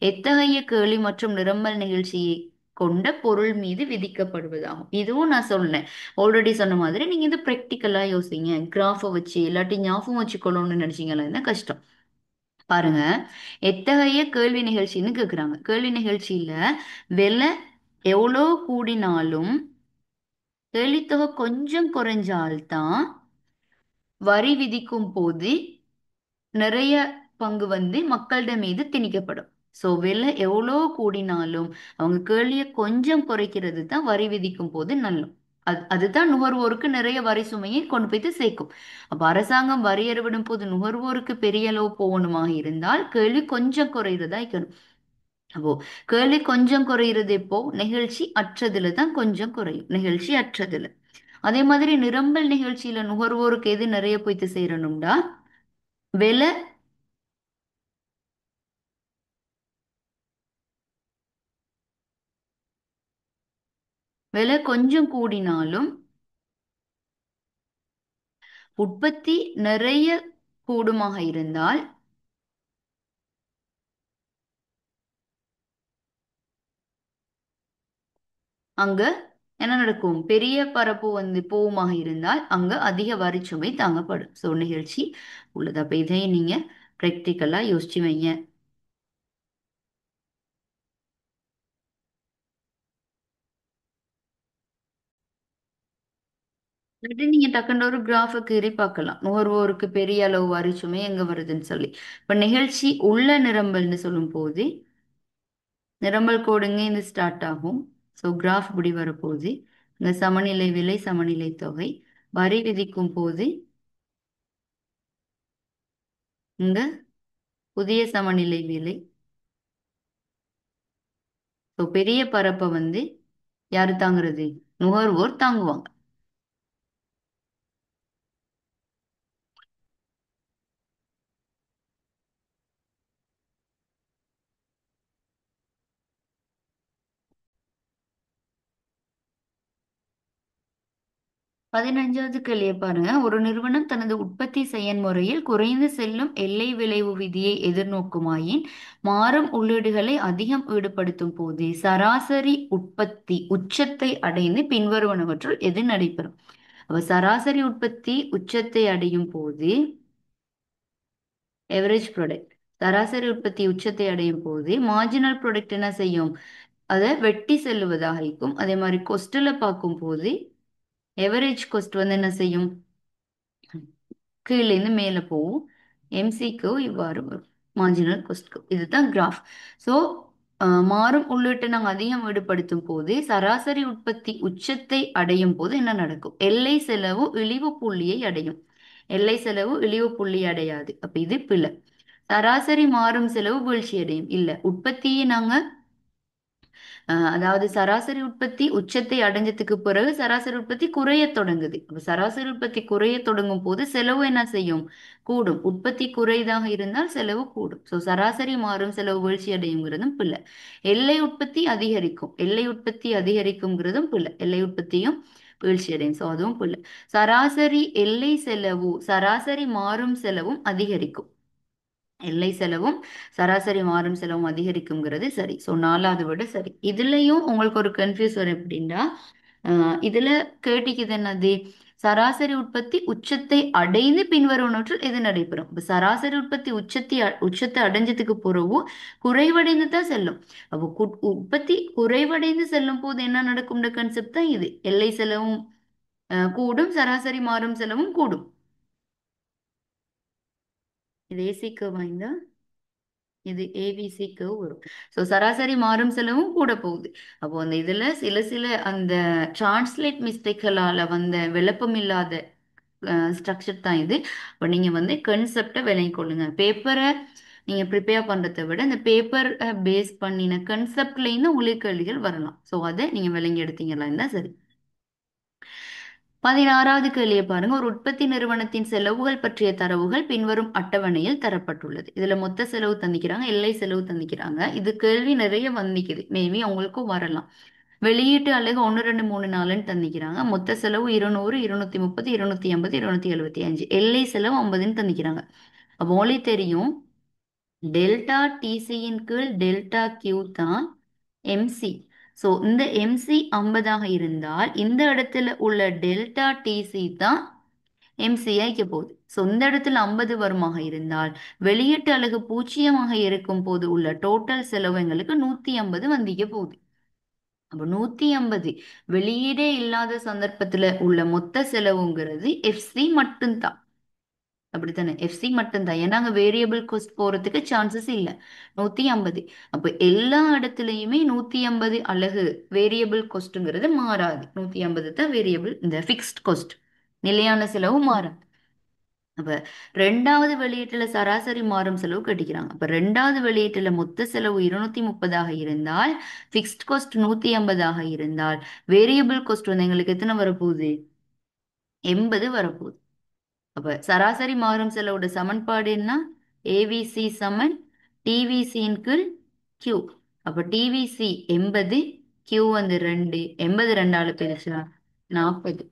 Speaker 1: எத்தகைய கேள்வி மற்றும் நிரம்பல் நிகழ்ச்சியை கொண்ட பொருள் மீது விதிக்கப்படுவதாகும். இதுவும் நான் சொன்னேன், ஆல்ரெடி சொன்ன மாதிரி நீங்க இது பிராக்டிக்கலா யோசிங்க. கிராஃபை வச்சு இல்லாட்டி ஞாபகம் வச்சுக்கணும்னு நினைச்சீங்களா கஷ்டம். பாருங்க, எத்தகைய கேள்வி நிகழ்ச்சின்னு கேக்குறாங்க. கேள்வி நிகழ்ச்சியில விலை எவ்வளோ கூடினாலும் கேள்வித்தொகை கொஞ்சம் குறைஞ்சால்தான் வரி விதிக்கும் போது நிறைய பங்கு மக்களிட மீது திணிக்கப்படும். ஸோ விலை எவ்வளோ கூடினாலும் அவங்க கேள்வியை கொஞ்சம் குறைக்கிறது தான் வரி விதிக்கும் போது நல்லம். அதுதான் நுகர்வோருக்கு நிறைய வரி சுமையை கொண்டு போய் சேர்க்கும். அப்ப அரசாங்கம் வரி அறவிடும் போது நுகர்வோருக்கு பெரிய அளவு போகணுமாக இருந்தால் கேள்வி கொஞ்சம் குறைகிறதா இருக்கணும். அப்போ கேள்வி கொஞ்சம் குறைகிறது எப்போ? நிகழ்ச்சி அற்றதுல தான் கொஞ்சம் குறையும், நிகழ்ச்சி அற்றதுல. அதே மாதிரி நிரம்பல் நிகழ்ச்சியில நுகர்வோருக்கு எது நிறைய போய்த்து சேரணும்டா, விலை விலை கொஞ்சம் கூடினாலும் உற்பத்தி நிறைய கூடுமாக இருந்தால் அங்க என்ன நடக்கும்? பெரிய பரப்பு போவுமாக இருந்தால் அங்க அதிக வரிச்சுமை தாங்கப்படும். ஸோ நிகழ்ச்சி உள்ளது. அப்ப இதை நீங்க பிராக்டிக்கலா யோசிச்சு வைங்க. இல்லாட்டி நீங்க டக்குன்னு ஒரு கிராஃபை கீறி பார்க்கலாம், நுகர்வோருக்கு பெரிய அளவு வரிச்சுமை எங்க வருதுன்னு சொல்லி. இப்ப நிகழ்ச்சி உள்ள நிரம்பல்னு சொல்லும் போது நிரம்பல் கோடுங்க இந்த ஸ்டார்ட் ஆகும். ஸோ கிராஃப் இப்படி வரப்போகுது. இந்த சமநிலை விலை சமநிலை தொகை வரி விதிக்கும் போது இங்க புதிய சமநிலை விலை. ஸோ பெரிய பரப்பை வந்து யாரு தாங்குறது? நுகர்வோர் தாங்குவாங்க. 15வது கேள்வியை பாருங்க. ஒரு நிறுவனம் தனது உற்பத்தி செயல்முறையில் குறைந்து செல்லும் எல்லை விளைவு விதியை எதிர்நோக்குமாயின் மாறும் உள்ளீடுகளை அதிகம் ஈடுபடுத்தும் போது சராசரி உற்பத்தி உச்சத்தை அடைந்து பின்வருவனவற்றுள் எது நடைபெறும்? அப்ப சராசரி உற்பத்தி உச்சத்தை அடையும் போது எவரேஜ் ப்ராடக்ட் சராசரி உற்பத்தி உச்சத்தை அடையும் போது மார்ஜினல் ப்ராடக்ட் என்ன செய்யும்? அதை வெட்டி செல்லுவதாக இருக்கும். அதே மாதிரி கொஸ்டில் பார்க்கும் போது எவரேஜ் கொஸ்ட் வந்து என்ன செய்யும்? கீழேருந்து மேலே போகும். எம்சிக்கு இவ்வாறு வரும். மார்ஜினல் கொஸ்ட்க்கு இதுதான் கிராஃப். ஸோ மாறும் உள்ளீட்டை நாங்கள் அதிகம் ஈடுபடுத்தும் போது சராசரி உற்பத்தி உச்சத்தை அடையும் போது என்ன நடக்கும்? எல்லை செலவு இழிவு புள்ளியை அடையும். எல்லை செலவு இழிவு புள்ளி அடையாது. அப்ப இது பிழை. சராசரி மாறும் செலவு வீழ்ச்சி அடையும். இல்ல உற்பத்தியை நாங்க அதாவது சராசரி உற்பத்தி உச்சத்தை அடைஞ்சதுக்கு பிறகு சராசரி உற்பத்தி குறைய தொடங்குது. அப்ப சராசரி உற்பத்தி குறைய தொடங்கும் போது செலவு என்ன செய்யும்? கூடும். உற்பத்தி குறைதாக இருந்தால் செலவு கூடும். ஸோ சராசரி மாறும் செலவு வீழ்ச்சி அடையுங்கிறதும் பிள்ளை. எல்லை உற்பத்தி அதிகரிக்கும். எல்லை உற்பத்தி அதிகரிக்குங்கிறதும் பிள்ளை. எல்லை உற்பத்தியும் வீழ்ச்சி அடையும். ஸோ அதுவும் பிள்ளை. சராசரி எல்லை செலவு சராசரி மாறும் செலவும் அதிகரிக்கும். எல்லை செலவும் சராசரி மாறும் செலவும் அதிகரிக்குங்கிறது சரி. ஸோ 4வது விட சரி. இதுலயும் உங்களுக்கு ஒரு கன்ஃபியூஸ் வரும் எப்படின்னா இதுல கேட்டிக்குது என்னது? சராசரி உற்பத்தி உச்சத்தை அடைந்து பின்வருவனவற்றில் எது நடைபெறும்? இப்ப சராசரி உற்பத்தி உச்சத்தை அடைஞ்சதுக்கு பிறகு குறைவடைந்து தான் செல்லும். அப்போ உற்பத்தி குறைவடைந்து செல்லும் போது என்ன நடக்கும்ன்ற கன்செப்ட் தான் இது. எல்லை செலவும் கூடும், சராசரி மாறும் செலவும் கூடும். இது ஏசிக்கு வாய்ந்தா இது ஏபிசிக்கு வரும். ஸோ சராசரி மாறும் செலவும் கூட போகுது. அப்போ அந்த இதுல சில சில அந்த டிரான்ஸ்லேட் மிஸ்டேக்களால வந்த விளப்பம் இல்லாத ஸ்ட்ரக்சர் தான் இது. இப்போ நீங்க வந்து கன்செப்டை விளங்கிக் கொள்ளுங்க. பேப்பரை நீங்க ப்ரிப்பேர் பண்றதை விட இந்த பேப்பர் பேஸ் பண்ணின கன்செப்ட்ல இருந்து உங்களுக்கு கேள்விகள் வரலாம். ஸோ அதை நீங்க விளங்கி எடுத்தீங்களா இருந்தா சரி. 16வது கேள்வியை பாருங்க. ஒரு உற்பத்தி நிறுவனத்தின் செலவுகள் பற்றிய தரவுகள் பின்வரும் அட்டவணையில் தரப்பட்டுள்ளது. இதுல மொத்த செலவு தந்திக்கிறாங்க, எல்லை செலவு தந்திக்கிறாங்க. இது கேள்வி நிறைய வந்திக்குது. மேபி அவங்களுக்கும் வரலாம். வெளியீட்டு அலகு 1 2 3 4ன்னு தந்திக்கிறாங்க. மொத்த செலவு 200 230 280 275. எல்லை செலவு 50ன்னு தந்திக்கிறாங்க. அப்போ உங்களுக்கு தெரியும் டெல்டா டிசியின் கீழ் டெல்டா கியூ தான் எம்சி. ஸோ இந்த எம்சி 50ஆக இருந்தால் இந்த இடத்துல உள்ள டெல்டா டிசி தான் எம்சி ஆய்க்க போகுது. ஸோ இந்த இடத்துல 50 வருமாக இருந்தால் வெளியீட்டு அலகு 0ஆக இருக்கும் போது உள்ள டோட்டல் செலவு எங்களுக்கு 150 வந்திக்க போகுது. அப்போ 150 வெளியீடே இல்லாத சந்தர்ப்பத்துல உள்ள மொத்த செலவுங்கிறது எஃப்சி மட்டும்தான். அப்படித்தானே? எஃப்சி மட்டும்தான். ஏன்னா அங்க வேரியபிள் காஸ்ட் போறதுக்கு சான்சஸ் இல்லை. 150. அப்ப எல்லா இடத்துலயுமே 150 அலகு வேரியபிள் காஸ்ட்ங்கிறது மாறாது. 150 தான் வேரியபிள் இந்த ஃபிக்ஸ்ட் காஸ்ட். நிலையான செலவு மாறாது. அப்ப 2வது வெளியீட்டுல சராசரி மாறும் செலவு கட்டிக்கிறாங்க. அப்ப 2வது வெளியீட்டுல மொத்த செலவு 230ஆக இருந்தால் பிக்ஸ்ட் காஸ்ட் 150ஆக இருந்தால் வேரியபிள் காஸ்ட் வந்து எங்களுக்கு எத்தனை வரப்போகுது? 80 வரப்போகுது. அப்ப சராசரி மாறும் செலவோட சமன்பாடு என்ன? ஏவிசி சமன் டிவிசியின் கீழ் கியூ. அப்ப டிவிசி 80, கியூ வந்து 2. 80 2ஆல பிரிச்சா 40.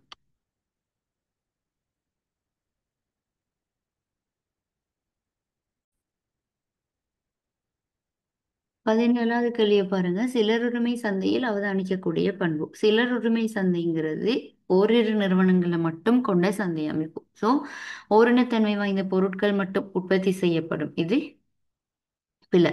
Speaker 1: 17வது கேள்வியை பாருங்க. சிலருரிமை சந்தையில் அவதானிக்கக்கூடிய பண்பு. சிலருரிமை சந்தைங்கிறது ஓரிரு நிறுவனங்களை மட்டும் கொண்ட சந்தை அமைப்பு. ஸோ ஓரினத்தன்மை வாய்ந்த பொருட்கள் மட்டும் உற்பத்தி செய்யப்படும். இது பிழை.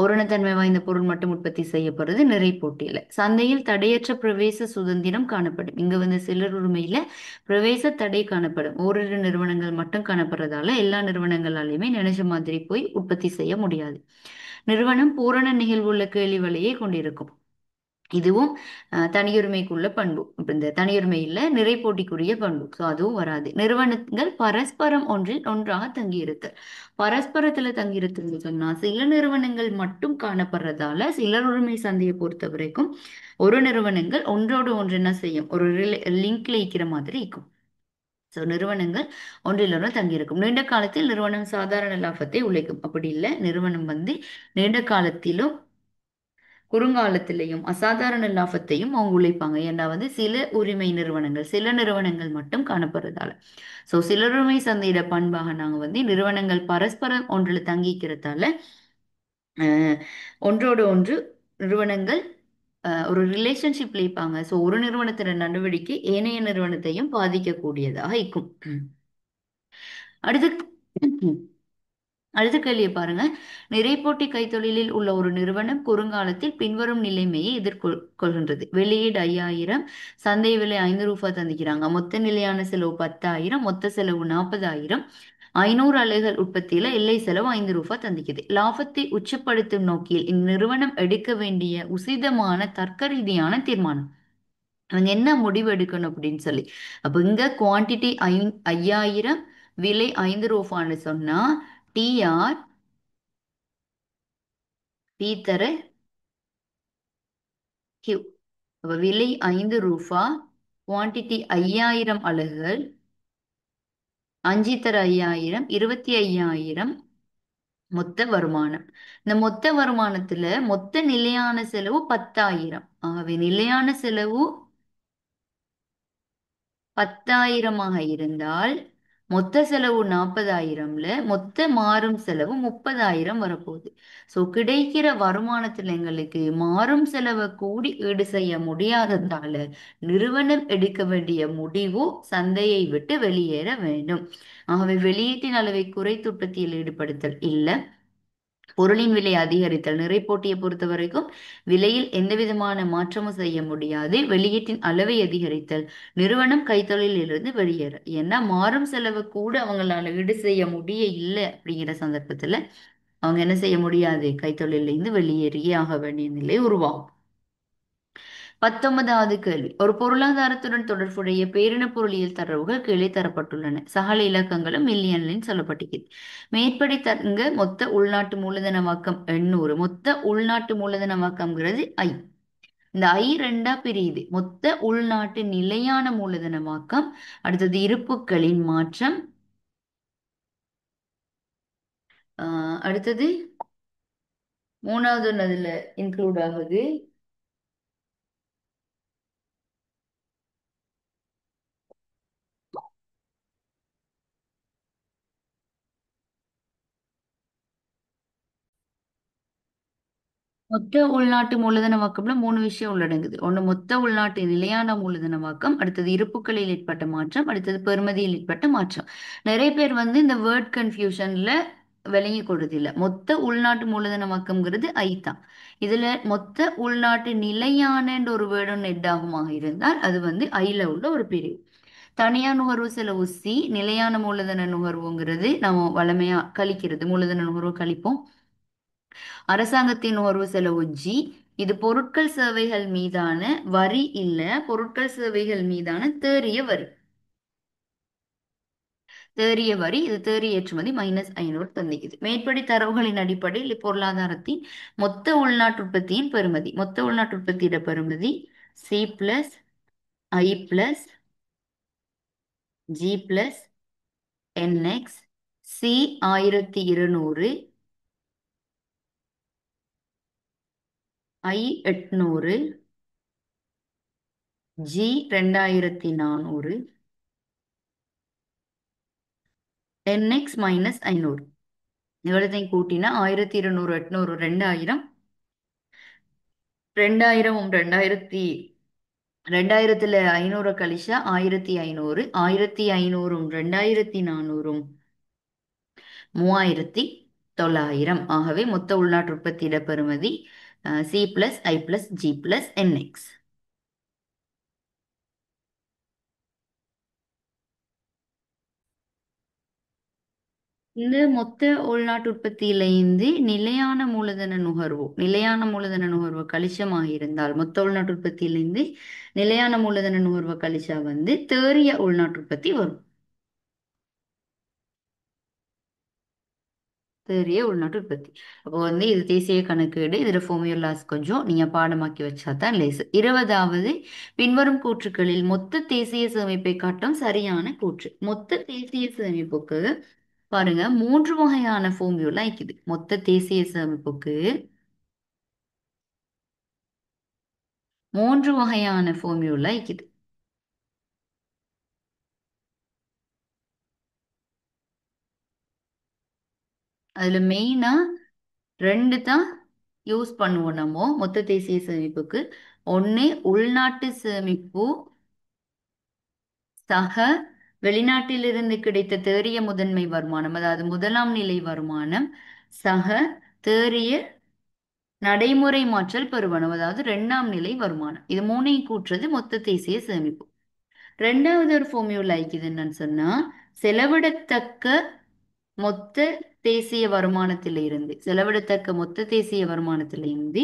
Speaker 1: ஓரணத்தன்மை வாய்ந்த பொருள் மட்டும் உற்பத்தி செய்யப்படுறது நிறை போட்டியில. சந்தையில் தடையற்ற பிரவேச சுதந்திரம் காணப்படும். இங்க வந்து சில்லர் உரிமையில பிரவேச தடை காணப்படும். ஓரிரு நிறுவனங்கள் மட்டும் காணப்படுறதால எல்லா நிறுவனங்களாலையுமே நினைச்ச மாதிரி போய் உற்பத்தி செய்ய முடியாது. நிறுவனம் பூரண நிகழ்வுள்ள கேள்வி வழியை கொண்டிருக்கும். இதுவும் தனியுரிமைக்குள்ள பண்பு. இப்ப இந்த தனியுரிமை இல்ல நிறை போட்டிக்குரிய பண்பு. ஸோ அதுவும் வராது. நிறுவனங்கள் பரஸ்பரம் ஒன்றில் ஒன்றாக தங்கியிருத்தல். பரஸ்பரத்துல தங்கியிருத்தல் சொன்னா சில நிறுவனங்கள் மட்டும் காணப்படுறதால சிலர் உரிமை சந்தையை பொறுத்த வரைக்கும் ஒரு நிறுவனங்கள் ஒன்றோடு ஒன்று என்ன செய்யும், ஒரு லிங்க்ல இருக்கிற மாதிரி இருக்கும். ஸோ நிறுவனங்கள் ஒன்றிலொன்று தங்கியிருக்கும். நீண்ட காலத்தில் நிறுவனம் சாதாரண லாபத்தை உழைக்கும். அப்படி இல்லை, நிறுவனம் வந்து நீண்ட காலத்திலும் குறுங்காலத்திலையும் அசாதாரண லாபத்தையும் அவங்க உழைப்பாங்க. ஏன்னா வந்து சில உரிமை நிறுவனங்கள் சில நிறுவனங்கள் மட்டும் காணப்படுறதால. ஸோ சிலருரிமை சந்தையிட பண்பாக நாங்க வந்து நிறுவனங்கள் பரஸ்பரம் ஒன்றில் தங்கிக்கிறதால அஹ், ஒன்றோடு ஒன்று நிறுவனங்கள் ஒரு ரிலேஷன்ஷிப்ல இருப்பாங்க. ஸோ ஒரு நிறுவனத்தின நடவடிக்கை ஏனைய நிறுவனத்தையும் பாதிக்கக்கூடியதாக இருக்கும். அடுத்து அடுத்த கேள்வியை பாருங்க. நிறைபோட்டி கைத்தொழிலில் உள்ள ஒரு நிறுவனம் குறுங்காலத்தில் பின்வரும் நிலைமையை எதிர்கொள்கின்றது. வெளியீடு 5000, சந்தை விலை ரூபாய் தந்திக்கிறாங்க. மொத்த நிலையான செலவு 10,000, மொத்த செலவு 40,000. 500 அலைகள் உற்பத்தியில எல்லை செலவு ரூபாய் தந்திக்குது. லாபத்தை உச்சப்படுத்தும் நோக்கில் இந்நிறுவனம் எடுக்க வேண்டிய உசிதமான தர்க்க ரீதியான தீர்மானம். அவங்க என்ன முடிவு எடுக்கணும் அப்படின்னு சொல்லி. அப்ப இங்க குவான்டிட்டி 5000, விலை ரூபான்னு சொன்னா டிஆர் பி தர கியூ. அப்ப விலை ரூபா, குவான்டிட்டி 5000 அலகுகள், 5 தர 5000, 25,000 மொத்த வருமானம். இந்த மொத்த வருமானத்துல மொத்த நிலையான செலவு 10,000. ஆகவே நிலையான செலவு 10,000 இருந்தால் மொத்த செலவு 40,000ல மொத்த மாறும் செலவு 30,000 வரப்போகுது. ஸோ கிடைக்கிற வருமானத்தில் எங்களுக்கு மாறும் செலவை கூடி ஈடு செய்ய முடியாததால நிறுவனம் எடுக்க வேண்டிய முடிவு சந்தையை விட்டு வெளியேற வேண்டும். ஆகவே வெளியீட்டின் அளவை குறைத்து உற்பத்தியில் ஈடுபடுத்தல் இல்லை, பொருளின் விலை அதிகரித்தல். நிறைப்போட்டியை பொறுத்த வரைக்கும் விலையில் எந்த விதமான மாற்றமும் செய்ய முடியாது. வெளியீட்டின் அளவை அதிகரித்தல். நிறுவனம் கைத்தொழிலில் இருந்து வெளியேற. ஏன்னா மாறும் செலவு கூட அவங்களால ஈடு செய்ய முடிய இல்லை அப்படிங்கிற சந்தர்ப்பத்துல அவங்க என்ன செய்ய முடியாது, கைத்தொழிலில் இருந்து வெளியேறியே ஆக வேண்டிய நிலை உருவாகும். 19வது கேள்வி. ஒரு பொருளாதாரத்துடன் தொடர்புடைய பேரின பொருளியல் தரவுகள் கீழே தரப்பட்டுள்ளன. சகல இலக்கங்களும் மில்லியன்லையும் சொல்லப்பட்டிருக்குது. மேற்படி தங்க மொத்த உள்நாட்டு மூலதனமாக்கம் 800. மொத்த உள்நாட்டு மூலதனமாக்கம்ங்கிறது ஐ. இந்த ஐ ரெண்டா பிரியுது. மொத்த உள்நாட்டு நிலையான மூலதனமாக்கம், அடுத்தது இருப்புக்களின் மாற்றம், அடுத்தது மூணாவது ஒன்று அதுல இன்க்ளூட் ஆகுது. மொத்த உள்நாட்டு மூலதனமாக்கம்ல 3 விஷயம் உள்ளடங்குது. ஒண்ணு மொத்த உள்நாட்டு நிலையான மூலதனமாக்கம், அடுத்தது இருப்புக்களில் ஏற்பட்ட மாற்றம், அடுத்தது பெறுமதியில் ஏற்பட்ட மாற்றம். நிறைய பேர் வந்து இந்த வேர்ட் கன்ஃபியூஷன்ல விளங்கி கொடுதில்ல. மொத்த உள்நாட்டு மூலதனமாக்கம்ங்கிறது ஐ தான். இதுல மொத்த உள்நாட்டு நிலையானன்ற ஒரு வேர்டு ஒன்று ஹெட் ஆகுமாக இருந்தால் அது வந்து ஐல உள்ள ஒரு பிரிவு. தனியார் நுகர்வு செலவு சி, நிலையான மூலதன நுகர்வுங்கிறது நம்ம வளமையா கழிக்கிறது, மூலதன நுகர்வு கழிப்போம். அரசாங்கத்தின் நுகர்வு செலவு ஜி. இது பொருட்கள் சேவைகள் மீதான வரி இல்ல, பொருட்கள் சேவைகள் மீதான தேறிய வரி. தேறிய வரி இது தேறிய ஏற்றுமதி -500 தந்திக்குது. மேற்படி தரவுகளின் அடிப்படையில் இப்பொருளாதாரத்தின் மொத்த உள்நாட்டு உற்பத்தியின் பெறுமதி. மொத்த உள்நாட்டு உற்பத்தியோட பெறுமதி C plus I plus G plus NX. C 1200, I 800, G 2400, NX -500. இவ்வளத்தையும் கூட்டினா 1200, 800, 2000. 2000ம் 2000த்துல 500 கழிச்சா 1500. 1500ம் 2400ம் 3000. 900. ஆகவே மொத்த உள்நாட்டு உற்பத்தியிட பெறுமதி C plus I plus G plus nx. இந்த மொத்த உள்நாட்டு உற்பத்தியிலிருந்து நிலையான மூலதன நுகர்வு கழிச்சமாக இருந்தால், மொத்த உள்நாட்டு உற்பத்தியிலிருந்து நிலையான மூலதன நுகர்வு கழிச்சா வந்து தேறிய உள்நாட்டு உற்பத்தி வரும். தேறிய உள்நாட்டு உற்பத்தி. அப்போ வந்து இது தேசிய கணக்கீடு. இதுல ஃபார்முலாஸ் கொஞ்சம் நீங்க பாடமாக்கி வச்சா தான் லேசு. 20வது, பின்வரும் கூற்றுக்களில் மொத்த தேசிய சேமிப்பை காட்டும் சரியான கூற்று. மொத்த தேசிய சேமிப்புக்கு பாருங்க 3 வகையான ஃபார்முலா இருக்குது. மொத்த தேசிய சேமிப்புக்கு 3 வகையான ஃபார்முலா இருக்குது. அதுல மெயினா 2 தான் யூஸ் பண்ணுவோம் நம்ம மொத்த தேசிய சேமிப்புக்கு. ஒண்ணு உள்நாட்டு சேமிப்பு சக வெளிநாட்டிலிருந்து கிடைத்த தேறிய முதன்மை வருமானம், அதாவது முதலாம் நிலை வருமானம் சக தேறிய நடைமுறை மாற்றல் பெறுவனம், அதாவது இரண்டாம் நிலை வருமானம். இது மூணையும் கூட்டுறது மொத்த தேசிய சேமிப்பு. ரெண்டாவது ஒரு ஃபார்முலா இருக்குது என்னன்னு சொன்னா, செலவிடத்தக்க மொத்த தேசிய வருமானத்திலிருந்து மொத்த தேசிய வருமானத்திலிருந்து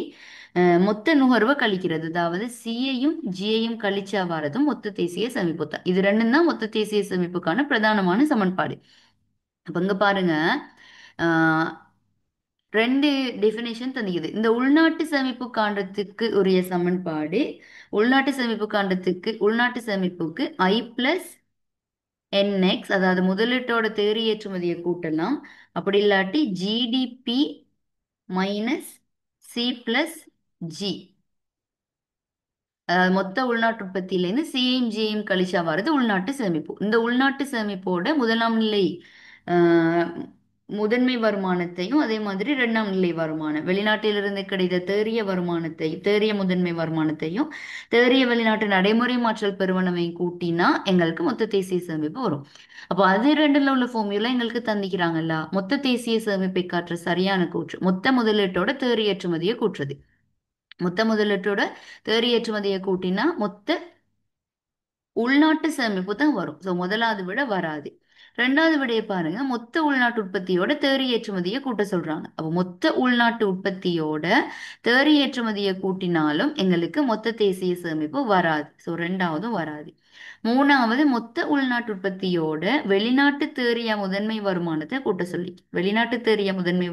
Speaker 1: மொத்த நுகர்வை கழிக்கிறது. அதாவது சியையும் ஜியையும் கழிச்சா வரதும் மொத்த தேசிய சேமிப்பு தான். இது ரெண்டும் தான் மொத்த தேசிய சேமிப்புக்கான பிரதானமான சமன்பாடு. அப்ப இங்க பாருங்க, ஆஹ், ரெண்டு டெஃபினேஷன் தந்துக்குது. இந்த உள்நாட்டு சேமிப்பு காண்றதுக்கு உரிய சமன்பாடு, உள்நாட்டு சேமிப்புக்கு ஐ பிளஸ் என்எக்ஸ், அதாவது முதலீட்டோட தேறி ஏற்றுமதியை கூட்டலாம். அப்படி இல்லாட்டி GDP minus C plus G, மொத்த உள்நாட்டு உற்பத்தியிலேருந்து சிஐயும் ஜிஐயும் கழிச்சா வர்றது உள்நாட்டு சேமிப்பு. இந்த உள்நாட்டு சேமிப்போட முதலாம் நிலை அஹ், முதன்மை வருமானத்தையும் அதே மாதிரி இரண்டாம் நிலை வருமானம், வெளிநாட்டிலிருந்து கிடைத்த தேறிய முதன்மை வருமானத்தையும் தேறிய வெளிநாட்டு நடைமுறை மாற்றல் பெறுவனவையும் கூட்டினா எங்களுக்கு மொத்த தேசிய சேமிப்பு வரும். அப்போ அது ரெண்டுல உள்ள ஃபார்முலா எங்களுக்கு தந்திக்கிறாங்கல்ல. மொத்த தேசிய சேமிப்பை காட்டுற சரியான கூற்று மொத்த முதலீட்டோட தேறி ஏற்றுமதியை கூற்றுது. மொத்த முதலீட்டோட தேறி ஏற்றுமதியை கூட்டினா மொத்த உள்நாட்டு சேமிப்பு தான் வரும். ஸோ முதலாவது விட வராது. ரெண்டாவது விடைய பாருங்க, மொத்த உள்நாட்டு உற்பத்தியோட தேறி ஏற்றுமதியை கூட்ட சொல்றாங்க. அப்போ மொத்த உள்நாட்டு உற்பத்தியோட தேறி ஏற்றுமதியை கூட்டினாலும் எங்களுக்கு மொத்த தேசிய சேமிப்பு வராது. ஸோ ரெண்டாவதும் வராது. மூணாவது, மொத்த உள்நாட்டு உற்பத்தியோட வெளிநாட்டு தேறிய முதன்மை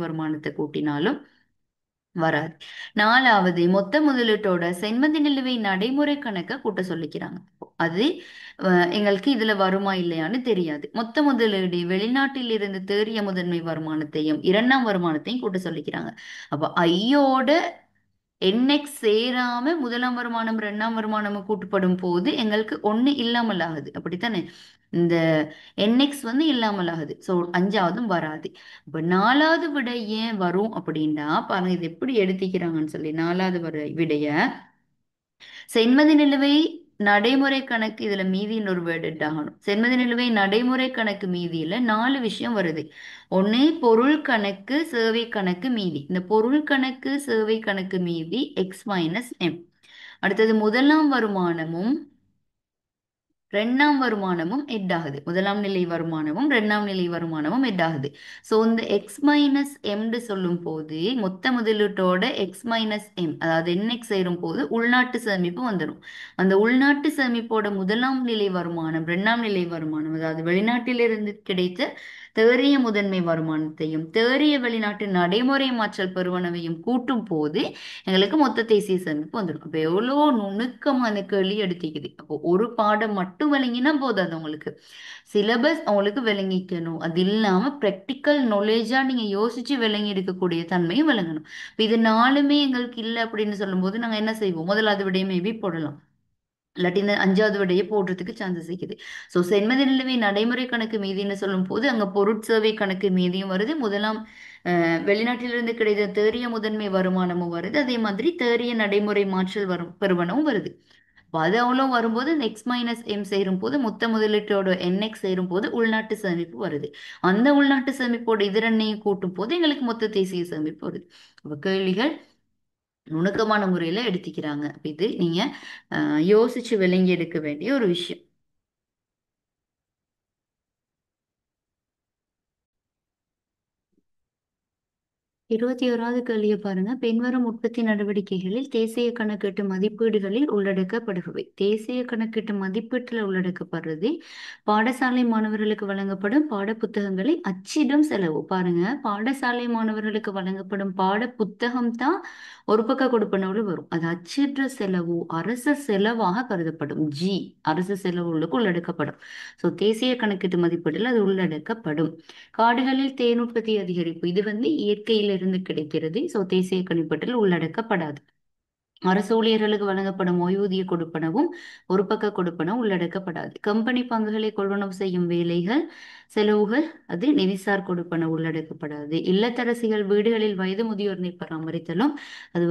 Speaker 1: வருமானத்தை கூட்டினாலும் வராது. நாலாவது, மொத்த முதலீட்டோட சென்மதி நிலுவை நடைமுறை கணக்கை கூட்ட சொல்லிக்கிறாங்க. அது எங்களுக்கு இதுல வருமா இல்லையான்னு தெரியாது. மொத்த முதலீடு வெளிநாட்டில் இருந்து தேறிய முதன்மை வருமானத்தையும் இரண்டாம் வருமானத்தையும் கூட்ட சொல்லிக்கிறாங்க. அப்ப ஐயோட என்எக்ஸ் சேராம முதலாம் வருமானம் இரண்டாம் வருமானமும் கூட்டப்படும் போது எங்களுக்கு ஒண்ணு இல்லாமல் ஆகுது. அப்படித்தானே? இந்த என்எக்ஸ் வந்து இல்லாமல் ஆகுது. ஸோ அஞ்சாவதும் வராது. இப்ப நாலாவது விடை ஏன் வரும் அப்படின்னா பாருங்க, இது எப்படி எடுத்துக்கிறாங்கன்னு சொல்லி. நாலாவது விடைய சென்மதி நிலுவை நடைமுறை கணக்கு, இதுல மீதின்னு ஒரு வேர்டு ஆகணும். சென்மதி நிலுவை நடைமுறை கணக்கு மீதியில 4 விஷயம் வருது. ஒண்ணு பொருள் கணக்கு, சேவை கணக்கு மீதி. இந்த பொருள் கணக்கு, சேவை கணக்கு மீதி எக்ஸ் மைனஸ் எம். அடுத்தது முதலாம் வருமானமும் எட் ஆகுது. முதலாம் நிலை வருமானமும் இரண்டாம் நிலை வருமானமும் எட் ஆகுது. ஸோ இந்த எக்ஸ் மைனஸ் எம்னு சொல்லும் போது மொத்த முதலீட்டோட எக்ஸ் மைனஸ் எம், அதாவது என்எக்ஸ் சேரும் போது உள்நாட்டு சேமிப்பு வந்துடும். அந்த உள்நாட்டு சேமிப்போட முதலாம் நிலை வருமானம் இரண்டாம் நிலை வருமானம், அதாவது வெளிநாட்டிலிருந்து கிடைத்த தேறிய முதன்மை வருமானத்தையும் தேறிய வெளிநாட்டு நடைமுறை மாற்றல் பெறுவனவையும் கூட்டும் போது எங்களுக்கு மொத்த தேசிய சேமிப்பு வந்துடும். அப்போ எவ்வளோ நுணுக்கமான கேள்வி எடுத்துக்குது. அப்போ ஒரு பாடம் மட்டும் விளங்கினா போதாது உங்களுக்கு. சிலபஸ் அவங்களுக்கு விளங்கிக்கணும். அது இல்லாம ப்ராக்டிக்கல் நாலேஜா நீங்க யோசிச்சு விளங்கி எடுக்கக்கூடிய தன்மையும் விளங்கணும். இப்போ இது நாலுமே எங்களுக்கு இல்லை அப்படின்னு சொல்லும்போது நாங்க என்ன செய்வோம்? முதலாவது விடையை மேபி போடலாம், இல்லாட்டி இந்த அஞ்சாவது விடையை போடுறதுக்கு சான்சஸ் இருக்குது. ஸோ சென்மதி நிலுவை நடைமுறை கணக்கு மீதின்னு சொல்லும் போது அங்க பொருட்சேவை கணக்கு மீதியும் வருது, முதலாம் வெளிநாட்டிலிருந்து கிடைத்த தேறிய முதன்மை வருமானமும் வருது, அதே மாதிரி தேறிய நடைமுறை மாற்றல் பெறுவனவும் வருது. அது அவ்வளோ வரும்போது இந்த எக்ஸ் மைனஸ் எம் சேரும் போது மொத்த முதலீட்டோட என்எக்ஸ் சேரும் போது உள்நாட்டு சேமிப்பு வருது. அந்த உள்நாட்டு சேமிப்போட இது ரெண்டையும் கூட்டும் போது எங்களுக்கு மொத்த தேசிய சேமிப்பு வருது. அப்ப கேள்விகள் நுணுக்கமான முறையில எடுத்துக்கிறாங்க. அப்ப இது நீங்க யோசிச்சு விளங்கி எடுக்க வேண்டிய ஒரு விஷயம். 21வது கேள்வியை பாருங்க. பின்வரும் உற்பத்தி நடவடிக்கைகளில் தேசிய கணக்கீட்டு மதிப்பீடுகளில் உள்ளடக்கப்படுபவை. தேசிய கணக்கீட்டு மதிப்பீட்டில் உள்ளடக்கப்படுறது பாடசாலை மாணவர்களுக்கு வழங்கப்படும் பாட புத்தகங்களை அச்சிடும் செலவு. பாருங்க, பாடசாலை மாணவர்களுக்கு வழங்கப்படும் பாட புத்தகம் தான் ஒரு பக்க கொடுப்பனவுல வரும். அது அச்சிடுற செலவு அரசு செலவாக கருதப்படும். ஜி, அரசு செலவுகளுக்கு உள்ளடக்கப்படும். ஸோ தேசிய கணக்கீட்டு மதிப்பீட்டில் அது உள்ளடக்கப்படும். காடுகளில் தேன் உற்பத்தி அதிகரிப்பு, இது இயற்கையிலிருந்து கிடைக்கிறது. ஸோ தேசிய கணிப்பீட்டில் உள்ளடக்கப்படாது. அரசு ஊழியர்களுக்கு வழங்கப்படும் ஓய்வூதிய கொடுப்பனவும் ஒரு பக்க கொடுப்பனவும் உள்ளடக்கப்படாது. கம்பெனி பங்குகளை கொள்வனவு செய்யும் வேலைகள் செலவுகள், அது நிதிசார் கொடுப்பனவு உள்ளடக்கப்படாது. இல்லத்தரசிகள் வீடுகளில் வயது முதியோர்னை பராமரித்தலும் அது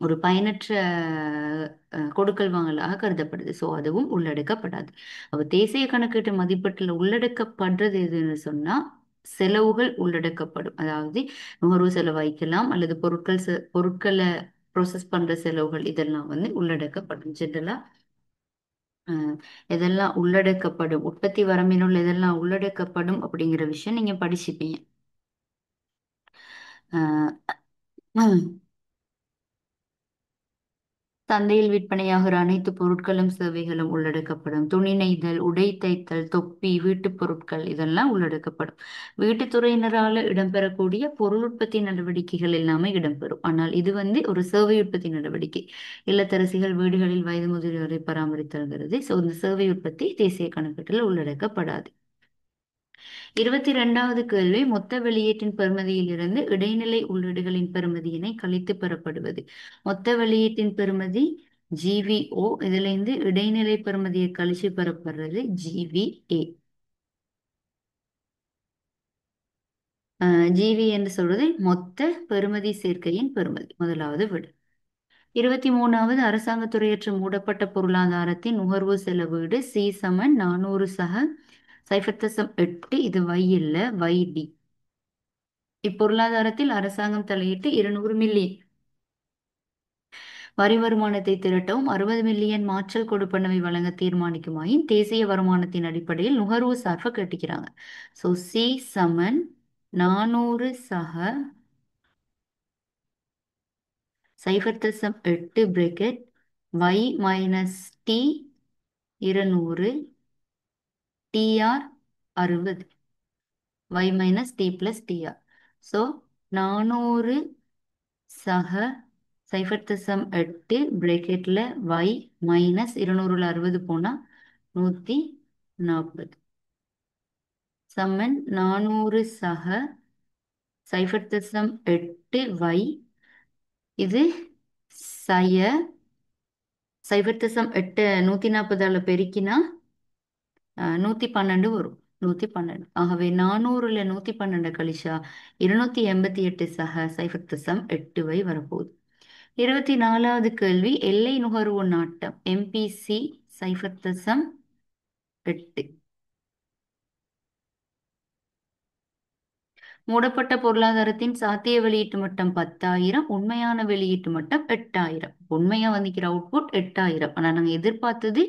Speaker 1: ஒரு பயனற்ற கொடுக்கல் வாங்கலாக கருதப்படுது. ஸோ அதுவும் உள்ளடக்கப்படாது. அப்ப தேசிய கணக்கீட்டு மதிப்பீட்டில் உள்ளடக்கப்படுறது எதுன்னு சொன்னா செலவுகள் உள்ளடக்கப்படும். அதாவது நுகர்வு செலவாய்க்கலாம் அல்லது பொருட்களை ப்ரோசஸ் பண்ற செலவுகள், இதெல்லாம் உள்ளடக்கப்படும். ஜெனரலா எதெல்லாம் உள்ளடக்கப்படும், உற்பத்தி வரம்பினுள் எதெல்லாம் உள்ளடக்கப்படும் அப்படிங்கிற விஷயம் நீங்க படிச்சுப்பீங்க. அஹ் சந்தையில் விற்பனையாகிற அனைத்து பொருட்களும் சேவைகளும் உள்ளடக்கப்படும். துணி நெய்தல், உடை தைத்தல், தொப்பி, வீட்டுப் பொருட்கள், இதெல்லாம் உள்ளடக்கப்படும். வீட்டுத்துறையினரால இடம்பெறக்கூடிய பொருள் உற்பத்தி நடவடிக்கைகள் எல்லாமே இடம்பெறும். ஆனால் இது ஒரு சேவை உற்பத்தி நடவடிக்கை. இல்லத்தரசிகள் வீடுகளில் வயது முதியோரை பராமரித்தல்கிறது. ஸோ இந்த சேவை உற்பத்தி தேசிய கணக்கீட்டில் உள்ளடக்கப்படாது. 22வது கேள்வி, மொத்த வெளியீட்டின் பெறுமதியிலிருந்து இடைநிலை உள்ளீடுகளின் பெறுமதியினை கழித்து பெறப்படுவது. மொத்த வெளியீட்டின் பெறுமதி ஜிவிஓ, இதுல இருந்து இடைநிலை பெறுமதியை கழிச்சு பெறப்படுறது ஜிவிஏ. ஜிவி என்று சொல்றது மொத்த பெறுமதி சேர்க்கையின் பெறுமதி. முதலாவது விடு. 23வது, அரசாங்கத்துறையற்ற மூடப்பட்ட பொருளாதாரத்தின் நுகர்வு செலவீடு சி சமன் 400 சக 0.8. இது வை இல்ல, வை டி. இப்பொருளாதாரத்தில் அரசாங்கம் தலையிட்டு 200 மில்லியன் வரி வருமானத்தை திரட்டவும் 60 மில்லியன் மாற்றல் கொடுப்பனவை வழங்க தீர்மானிக்குமாயின் தேசிய வருமானத்தின் அடிப்படையில் நுகர்வு சார்பை கேட்டுக்கிறாங்க. ஸோ சி சமன் 400 சக 0.8 bracket Y minus T 200 TR 60 y minus T plus TR. So 400 சக 0.8 பிரேக்கெட்ல y மைனஸ் 200ல் 60 போனா 140 சமன் 400 சக 0.8 y, இது சய 0.8 140ஆல பெருக்கினா 112 வரும். 112. ஆகவே 400ல் 112 கழிச்சா 288 சக 0.8 வை வரப்போகுது. 24வது கேள்வி, எல்லை நுகர்வு நாட்டம் எம்பிசி 0.8. மூடப்பட்ட பொருளாதாரத்தின் சாத்திய வெளியீட்டு மட்டம் 10,000, உண்மையான வெளியீட்டு மட்டம் 8,000. உண்மையா வந்திக்கிற அவுட்புட் 8,000, ஆனா நாங்க எதிர்பார்த்தது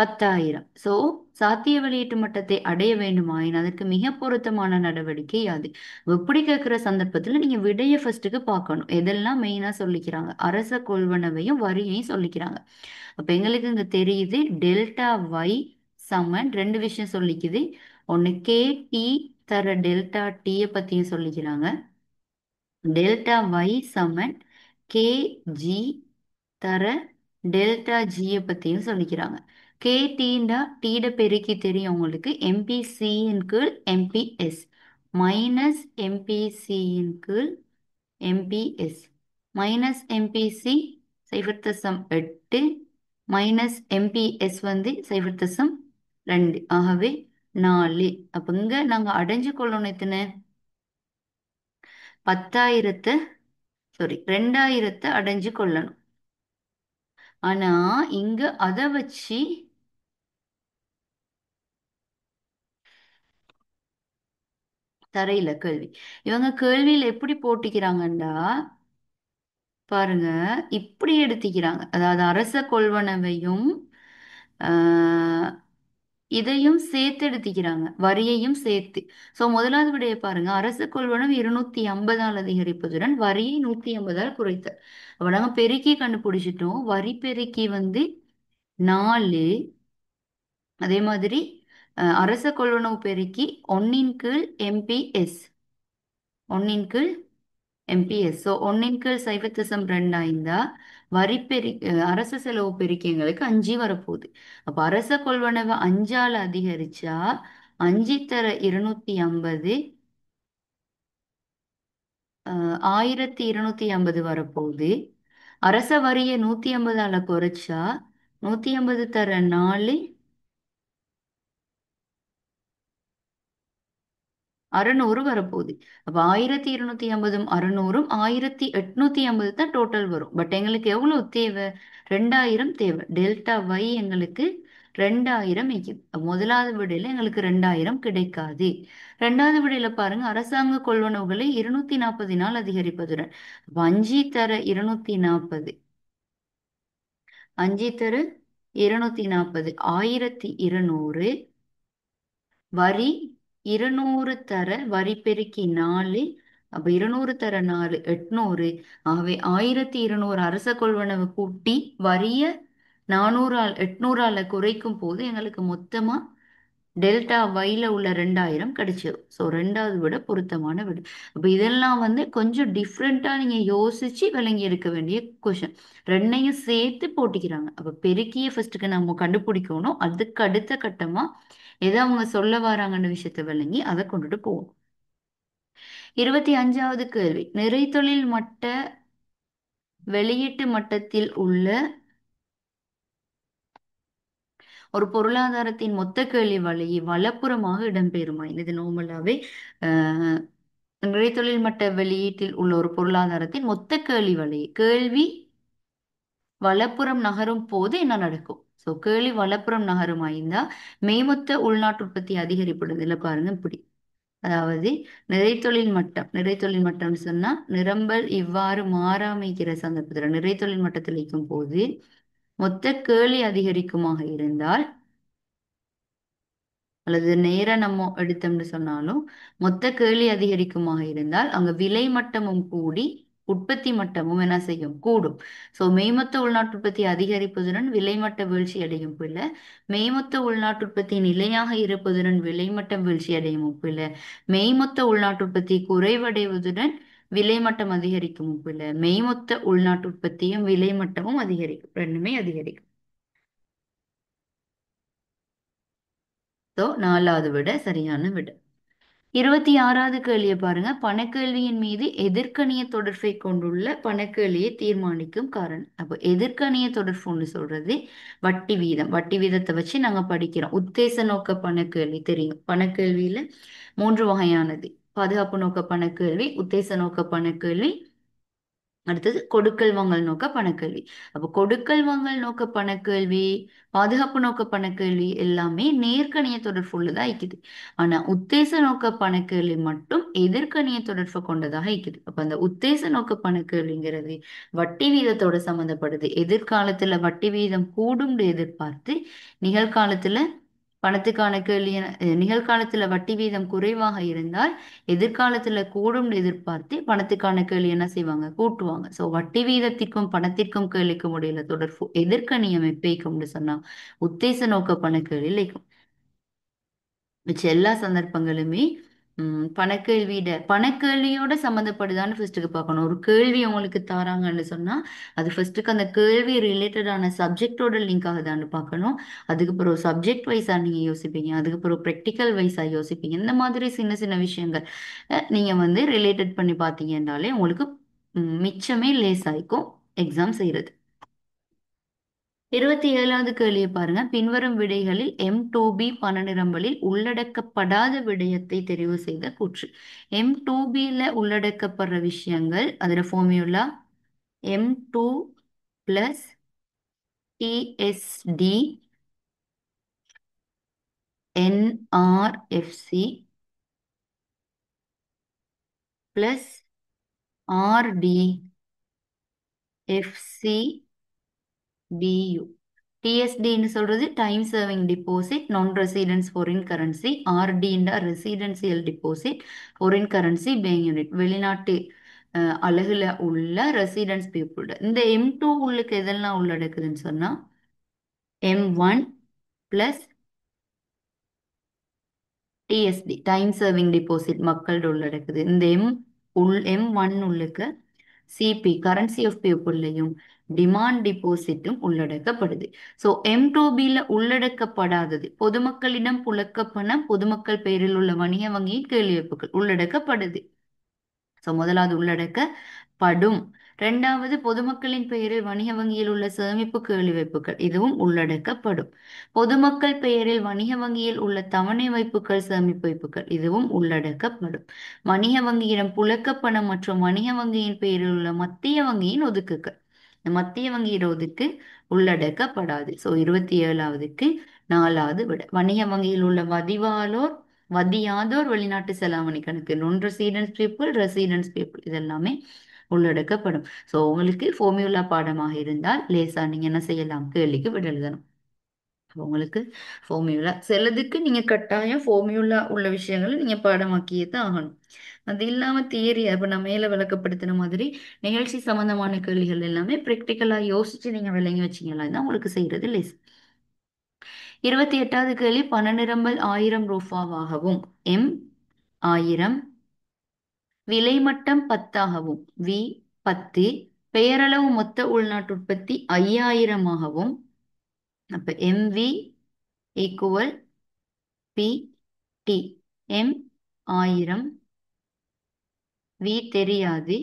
Speaker 1: 10,000. ஸோ சாத்திய வெளியீட்டு மட்டத்தை அடைய வேண்டுமாயின் அதற்கு மிக பொருத்தமான நடவடிக்கை அது. எப்படி கேட்கிற சந்தர்ப்பத்தில் நீங்க விடைய ஃபர்ஸ்ட்டுக்கு பார்க்கணும். எதெல்லாம் மெயினா சொல்லிக்கிறாங்க, அரச கொள்வனவையும் வரியையும் சொல்லிக்கிறாங்க. அப்ப எங்களுக்கு இங்க தெரியுது டெல்டா ஒய் சமன் ரெண்டு விஷயம் சொல்லிக்குது. ஒன்னு கே டி தர டெல்டா டீயை பத்தியும் சொல்லிக்கிறாங்க. டெல்டா ஒய் சமன் கே ஜி தர டெல்டா ஜியை பத்தியும் சொல்லிக்கிறாங்க. கே டீண்டா டீட பெருக்கி தெரியும் உங்களுக்கு, எம்பிசியின் கீழ் எம்பிஎஸ் மைனஸ் எம்பிசியின் கீழ் MPS minus MPC 0.8 minus MPS 0.2. ஆகவே 4. அப்ப இங்க நாங்க அடைஞ்சு கொள்ளணும் எத்தனை, 10,000, சாரி 2,000 அடைஞ்சு கொள்ளணும். ஆனா இங்க அதை வச்சு தரையில கேள்வி. இவங்க கேள்வியில எப்படி போட்டிக்கிறாங்கண்டா பாருங்க, இப்படி எடுத்திக்கிறாங்க. அதாவது அரச கொள்வனவையும் ஆஹ், இதையும் சேர்த்து எடுத்திக்கிறாங்க, வரியையும் சேர்த்து. சோ முதலாவது விடைய பாருங்க, அரச கொள்வனவு 250ஆல் அதிகரிப்பதுடன் வரியை 150ஆல் குறைத்தல். அப்ப நாங்க பெருக்கி கண்டுபிடிச்சிட்டோம். வரி பெருக்கி வந்து 4. அதே மாதிரி அரச கொள்வனவு பெருக்கி ஒன்னின் கீழ் எம்பிஎஸ், ஒன்னின் கீழ் எம்பிஎஸ். ஸோ ஒன்னின் கீழ் 0.25 வரி அரச செலவு பெருக்கி எங்களுக்கு 5 வரப்போகுது. அப்ப அரச கொள்வனவு 5ஆல் அதிகரிச்சா 5 தர 250, 1250 வரப்போகுது. அரச வரியை 150ஆல குறைச்சா 150 தர 4, 600 வரப்போகுது. அப்ப 1250ம் 600ம் 1850 தான் டோட்டல் வரும். பட் எங்களுக்கு எவ்வளவு தேவை? 2000 தேவை. டெல்டா வை எங்களுக்கு 2000 இருக்குது. அப்ப முதலாவது விடையில எங்களுக்கு 2000 கிடைக்காது. ரெண்டாவது விடையில பாருங்க, அரசாங்க கொள்வனவுகளை 240 அதிகரிப்பதுடன். அப்ப 5 தர 240, 5 தர 240 1200, வரி 200 தர வரி பெருக்கி 4. அப்ப 200 தர 4 800. ஆகவே 1200 அரச கொள்வனவு கூட்டி வரிய 800ஆல குறைக்கும் போது எங்களுக்கு மொத்தமா டெல்டா வைல உள்ள 2000 கிடைச்சது. ஸோ ரெண்டாவது விட பொருத்தமான விட. அப்ப இதெல்லாம் வந்து கொஞ்சம் டிஃப்ரெண்டா நீங்க யோசிச்சு விளங்கி இருக்க வேண்டிய கொஷின். ரெண்டையும் சேர்த்து போட்டிக்கிறாங்க. அப்ப பெருக்கிய ஃபர்ஸ்ட்டுக்கு நம்ம கண்டுபிடிக்கணும். அதுக்கு அடுத்த கட்டமா எதை அவங்க சொல்ல வராங்கன்ற விஷயத்தை விளங்கி அதை கொண்டுட்டு போவோம். 25வது கேள்வி, நிறைத்தொழில் மட்ட வெளியீட்டு மட்டத்தில் உள்ள ஒரு பொருளாதாரத்தின் மொத்த கேள்வி வலப்புறமாக இடம்பெறுமா? இது நார்மலாவே அஹ், நிறைத்தொழில் மட்ட வெளியீட்டில் உள்ள ஒரு பொருளாதாரத்தின் மொத்த கேள்வி வலப்புறம் நகரும் போது என்ன நடக்கும்? ஸோ கேள்வி வலப்புறம் நகரும் ஆயிருந்தா மெய்மொத்த உள்நாட்டு உற்பத்தி அதிகரிப்படுது. இதுல பாருங்க இப்படி. அதாவது நிறைத்தொழில் மட்டம்னு சொன்னா நிரம்பல் இவ்வாறு மாறாமைக்கிற சந்தர்ப்பத்தில் நிறைத்தொழில் மட்டத்தில் இருக்கும் போது மொத்த கேள்வி அதிகரிக்குமாக இருந்தால், அல்லது நேர நம்ம எடுத்தோம்னு சொன்னாலும் மொத்த கேள்வி அதிகரிக்குமாக இருந்தால் அங்க விலை மட்டமும் கூடி உற்பத்தி மட்டமும் என்ன செய்யும்? கூடும். சோ மெய்மொத்த உள்நாட்டு உற்பத்தி அதிகரிப்பதுடன் விலைமட்ட வீழ்ச்சி அடையும் பிள்ளை, மெய்மொத்த உள்நாட்டு உற்பத்தி நிலையாக இருப்பதுடன் விலைமட்டம் வீழ்ச்சி அடையும் பிள்ளை, மெய்மொத்த உள்நாட்டு உற்பத்தி குறைவடைவதுடன் விலைமட்டம் அதிகரிக்கும் பிள்ளை, மெய்மொத்த உள்நாட்டு உற்பத்தியும் விலைமட்டமும் அதிகரிக்கும், ரெண்டுமே அதிகரிக்கும். ஸோ நாலாவது விட சரியான விட. 26வது கேள்வியை பாருங்க, பணக்கேள்வியின் மீது எதிர்க்கணிய தொடர்பை கொண்டுள்ள பணக்கேள்வியை தீர்மானிக்கும் காரணம். அப்போ எதிர்க்கணிய தொடர்புன்னு சொல்றது வட்டி வீதம். வட்டி வீதத்தை வச்சு நாங்க படிக்கிறோம். உத்தேச நோக்க பணக்கேள்வி தெரியும். பணக்கேள்வியில 3 வகையானது: பாதுகாப்பு நோக்க பணக்கேள்வி, உத்தேச நோக்க பணக்கேள்வி, அடுத்தது கொடுக்கல் வாங்கல் நோக்க பணக்கேள்வி. அப்ப கொடுக்கல் வாங்கல் நோக்க பணக்கேள்வி, பாதுகாப்பு நோக்க பணக்கேள்வி எல்லாமே நேர்க்கணிய தொடர்பு உள்ளதா இருக்குது. ஆனா உத்தேச நோக்க பணக்கேள்வி மட்டும் எதிர்க்கணிய தொடர்பு கொண்டதாக இருக்குது. அப்ப அந்த உத்தேச நோக்க பணக்கேள்விங்கிறது வட்டி வீதத்தோட சம்மந்தப்படுது. எதிர்காலத்துல வட்டி வீதம் கூடும் எதிர்பார்த்து நிகழ்காலத்துல பணத்துக்கான கேள்வி நிகழ்காலத்துல வட்டி வீதம் குறைவாக இருந்தால் எதிர்காலத்துல கூடும் எதிர்பார்த்து பணத்துக்கான கேள்வி என்ன செய்வாங்க? கூட்டுவாங்க. சோ வட்டி வீதத்திற்கும் பணத்திற்கும் கேள்விக்கும் இடையில தொடர்பு எதிர்க்கணியம் எப்பைக்கும்னு சொன்னா உத்தேச நோக்க பண கேள்வி. மிச்ச எல்லா சந்தர்ப்பங்களுமே பணக்கேள்வியோட சம்மந்தப்படுதான்னு ஃபர்ஸ்ட்டுக்கு பார்க்கணும். ஒரு கேள்வி உங்களுக்கு தாராங்கன்னு சொன்னா அது ஃபர்ஸ்ட்டுக்கு அந்த கேள்வி ரிலேட்டடான சப்ஜெக்டோட லிங்க் ஆகுதான்னு பார்க்கணும். அதுக்கப்புறம் சப்ஜெக்ட் வைஸா நீங்க யோசிப்பீங்க, அதுக்கப்புறம் ப்ராக்டிக்கல் வைஸா யோசிப்பீங்க. இந்த மாதிரி சின்ன சின்ன விஷயங்கள் நீங்க வந்து ரிலேட்டட் பண்ணி பார்த்தீங்கன்னாலே உங்களுக்கு மிச்சமே லேஸ் ஆயிக்கும் எக்ஸாம் செய்யறது. 27வது கேள்வியை பாருங்க, பின்வரும் விடைகளில் M2B பண நிரம்பலில் உள்ளடக்கப்படாத விடயத்தை தெரிவு செய்த கூற்று. M2Bல உள்ளடக்கப்படுற விஷயங்கள், அதோட formula M2 plus DST, NRFC plus RT, FC, PU. டிஎஸ்டின்னு சொல்றது time saving deposit non residence foreign currency. ஆர்டின்ற residential deposit foreign currency bank unit, வெளிநாட்டு அழகுல உள்ள ரெசிடென்ஸ் பீப்புள். இந்த M2 உள்ளுக்கு எதெல்லாம் உள்ளடக்குதுன்னு சொன்னா M1 plus DST time saving deposit மக்களோட உள்ளடக்குது. இந்த M1 உள்ளுக்கு சிபி கரன்சி ஆஃப் பீப்புள்ளையும் டிமாண்ட் டிபாசிட்டும் உள்ளடக்கப்படுது. ஸோ M2Bல உள்ளடக்கப்படாதது பொதுமக்களிடம் புழக்க பணம், பொதுமக்கள் பெயரில் உள்ள வணிக வங்கியின் கேள்விப்புகள் உள்ளடக்கப்படுது. ஸோ முதலாவது உள்ளடக்கப்படும். இரண்டாவது பொதுமக்களின் பெயரில் வணிக வங்கியில் உள்ள சேமிப்பு கேள்வி வைப்புகள், இதுவும் உள்ளடக்கப்படும். பொதுமக்கள் பெயரில் வணிக வங்கியில் உள்ள தவணை வைப்புகள் சேமிப்பு வைப்புகள், இதுவும் உள்ளடக்கப்படும். வணிக வங்கியிடம் புழக்கப்பணம் மற்றும் வணிக வங்கியின் பெயரில் உள்ள மத்திய வங்கியின் ஒதுக்குகள், இந்த மத்திய வங்கியின் ஒதுக்கு உள்ளடக்கப்படாது. ஸோ 27வதுக்கு 4வது விட வணிக வங்கியில் உள்ள வதியாதோர் வெளிநாட்டு செலாவணி கணக்கு, நான் ரெசிடென்ஸ் பீப்புள், ரெசிடென்ஸ் பீப்புள் இதெல்லாமே உள்ளடக்கப்படும். ஸோ உங்களுக்கு ஃபார்முலா பாடமாக இருந்தால் லேசா நீங்க என்ன செய்யலாம், கேள்விக்கு விட எழுதணும். உங்களுக்கு ஃபார்முலா சிலதுக்கு நீங்க கட்டாயம் ஃபார்முலா உள்ள விஷயங்களை நீங்க பாடமாக்கியே தான் ஆகணும். அது இல்லாம தியரி அப்ப நான் மேல விளக்கப்படுத்தின மாதிரி நிகழ்ச்சி சம்பந்தமான கேள்விகள் எல்லாமே பிராக்டிக்கலா யோசிச்சு நீங்க விளங்கி வச்சீங்களா தான் உங்களுக்கு செய்யறது லேஸ். 28வது கேள்வி, பண நிரம்பல் 1000 ரூபாவாகவும் M1000, விலைமட்டம் 10ஆகவும் V10, பெயரளவு மொத்த உள்நாட்டு உற்பத்தி 5000ஆகவும், அப்ப MV equal PT. M1000, V தெரியாது,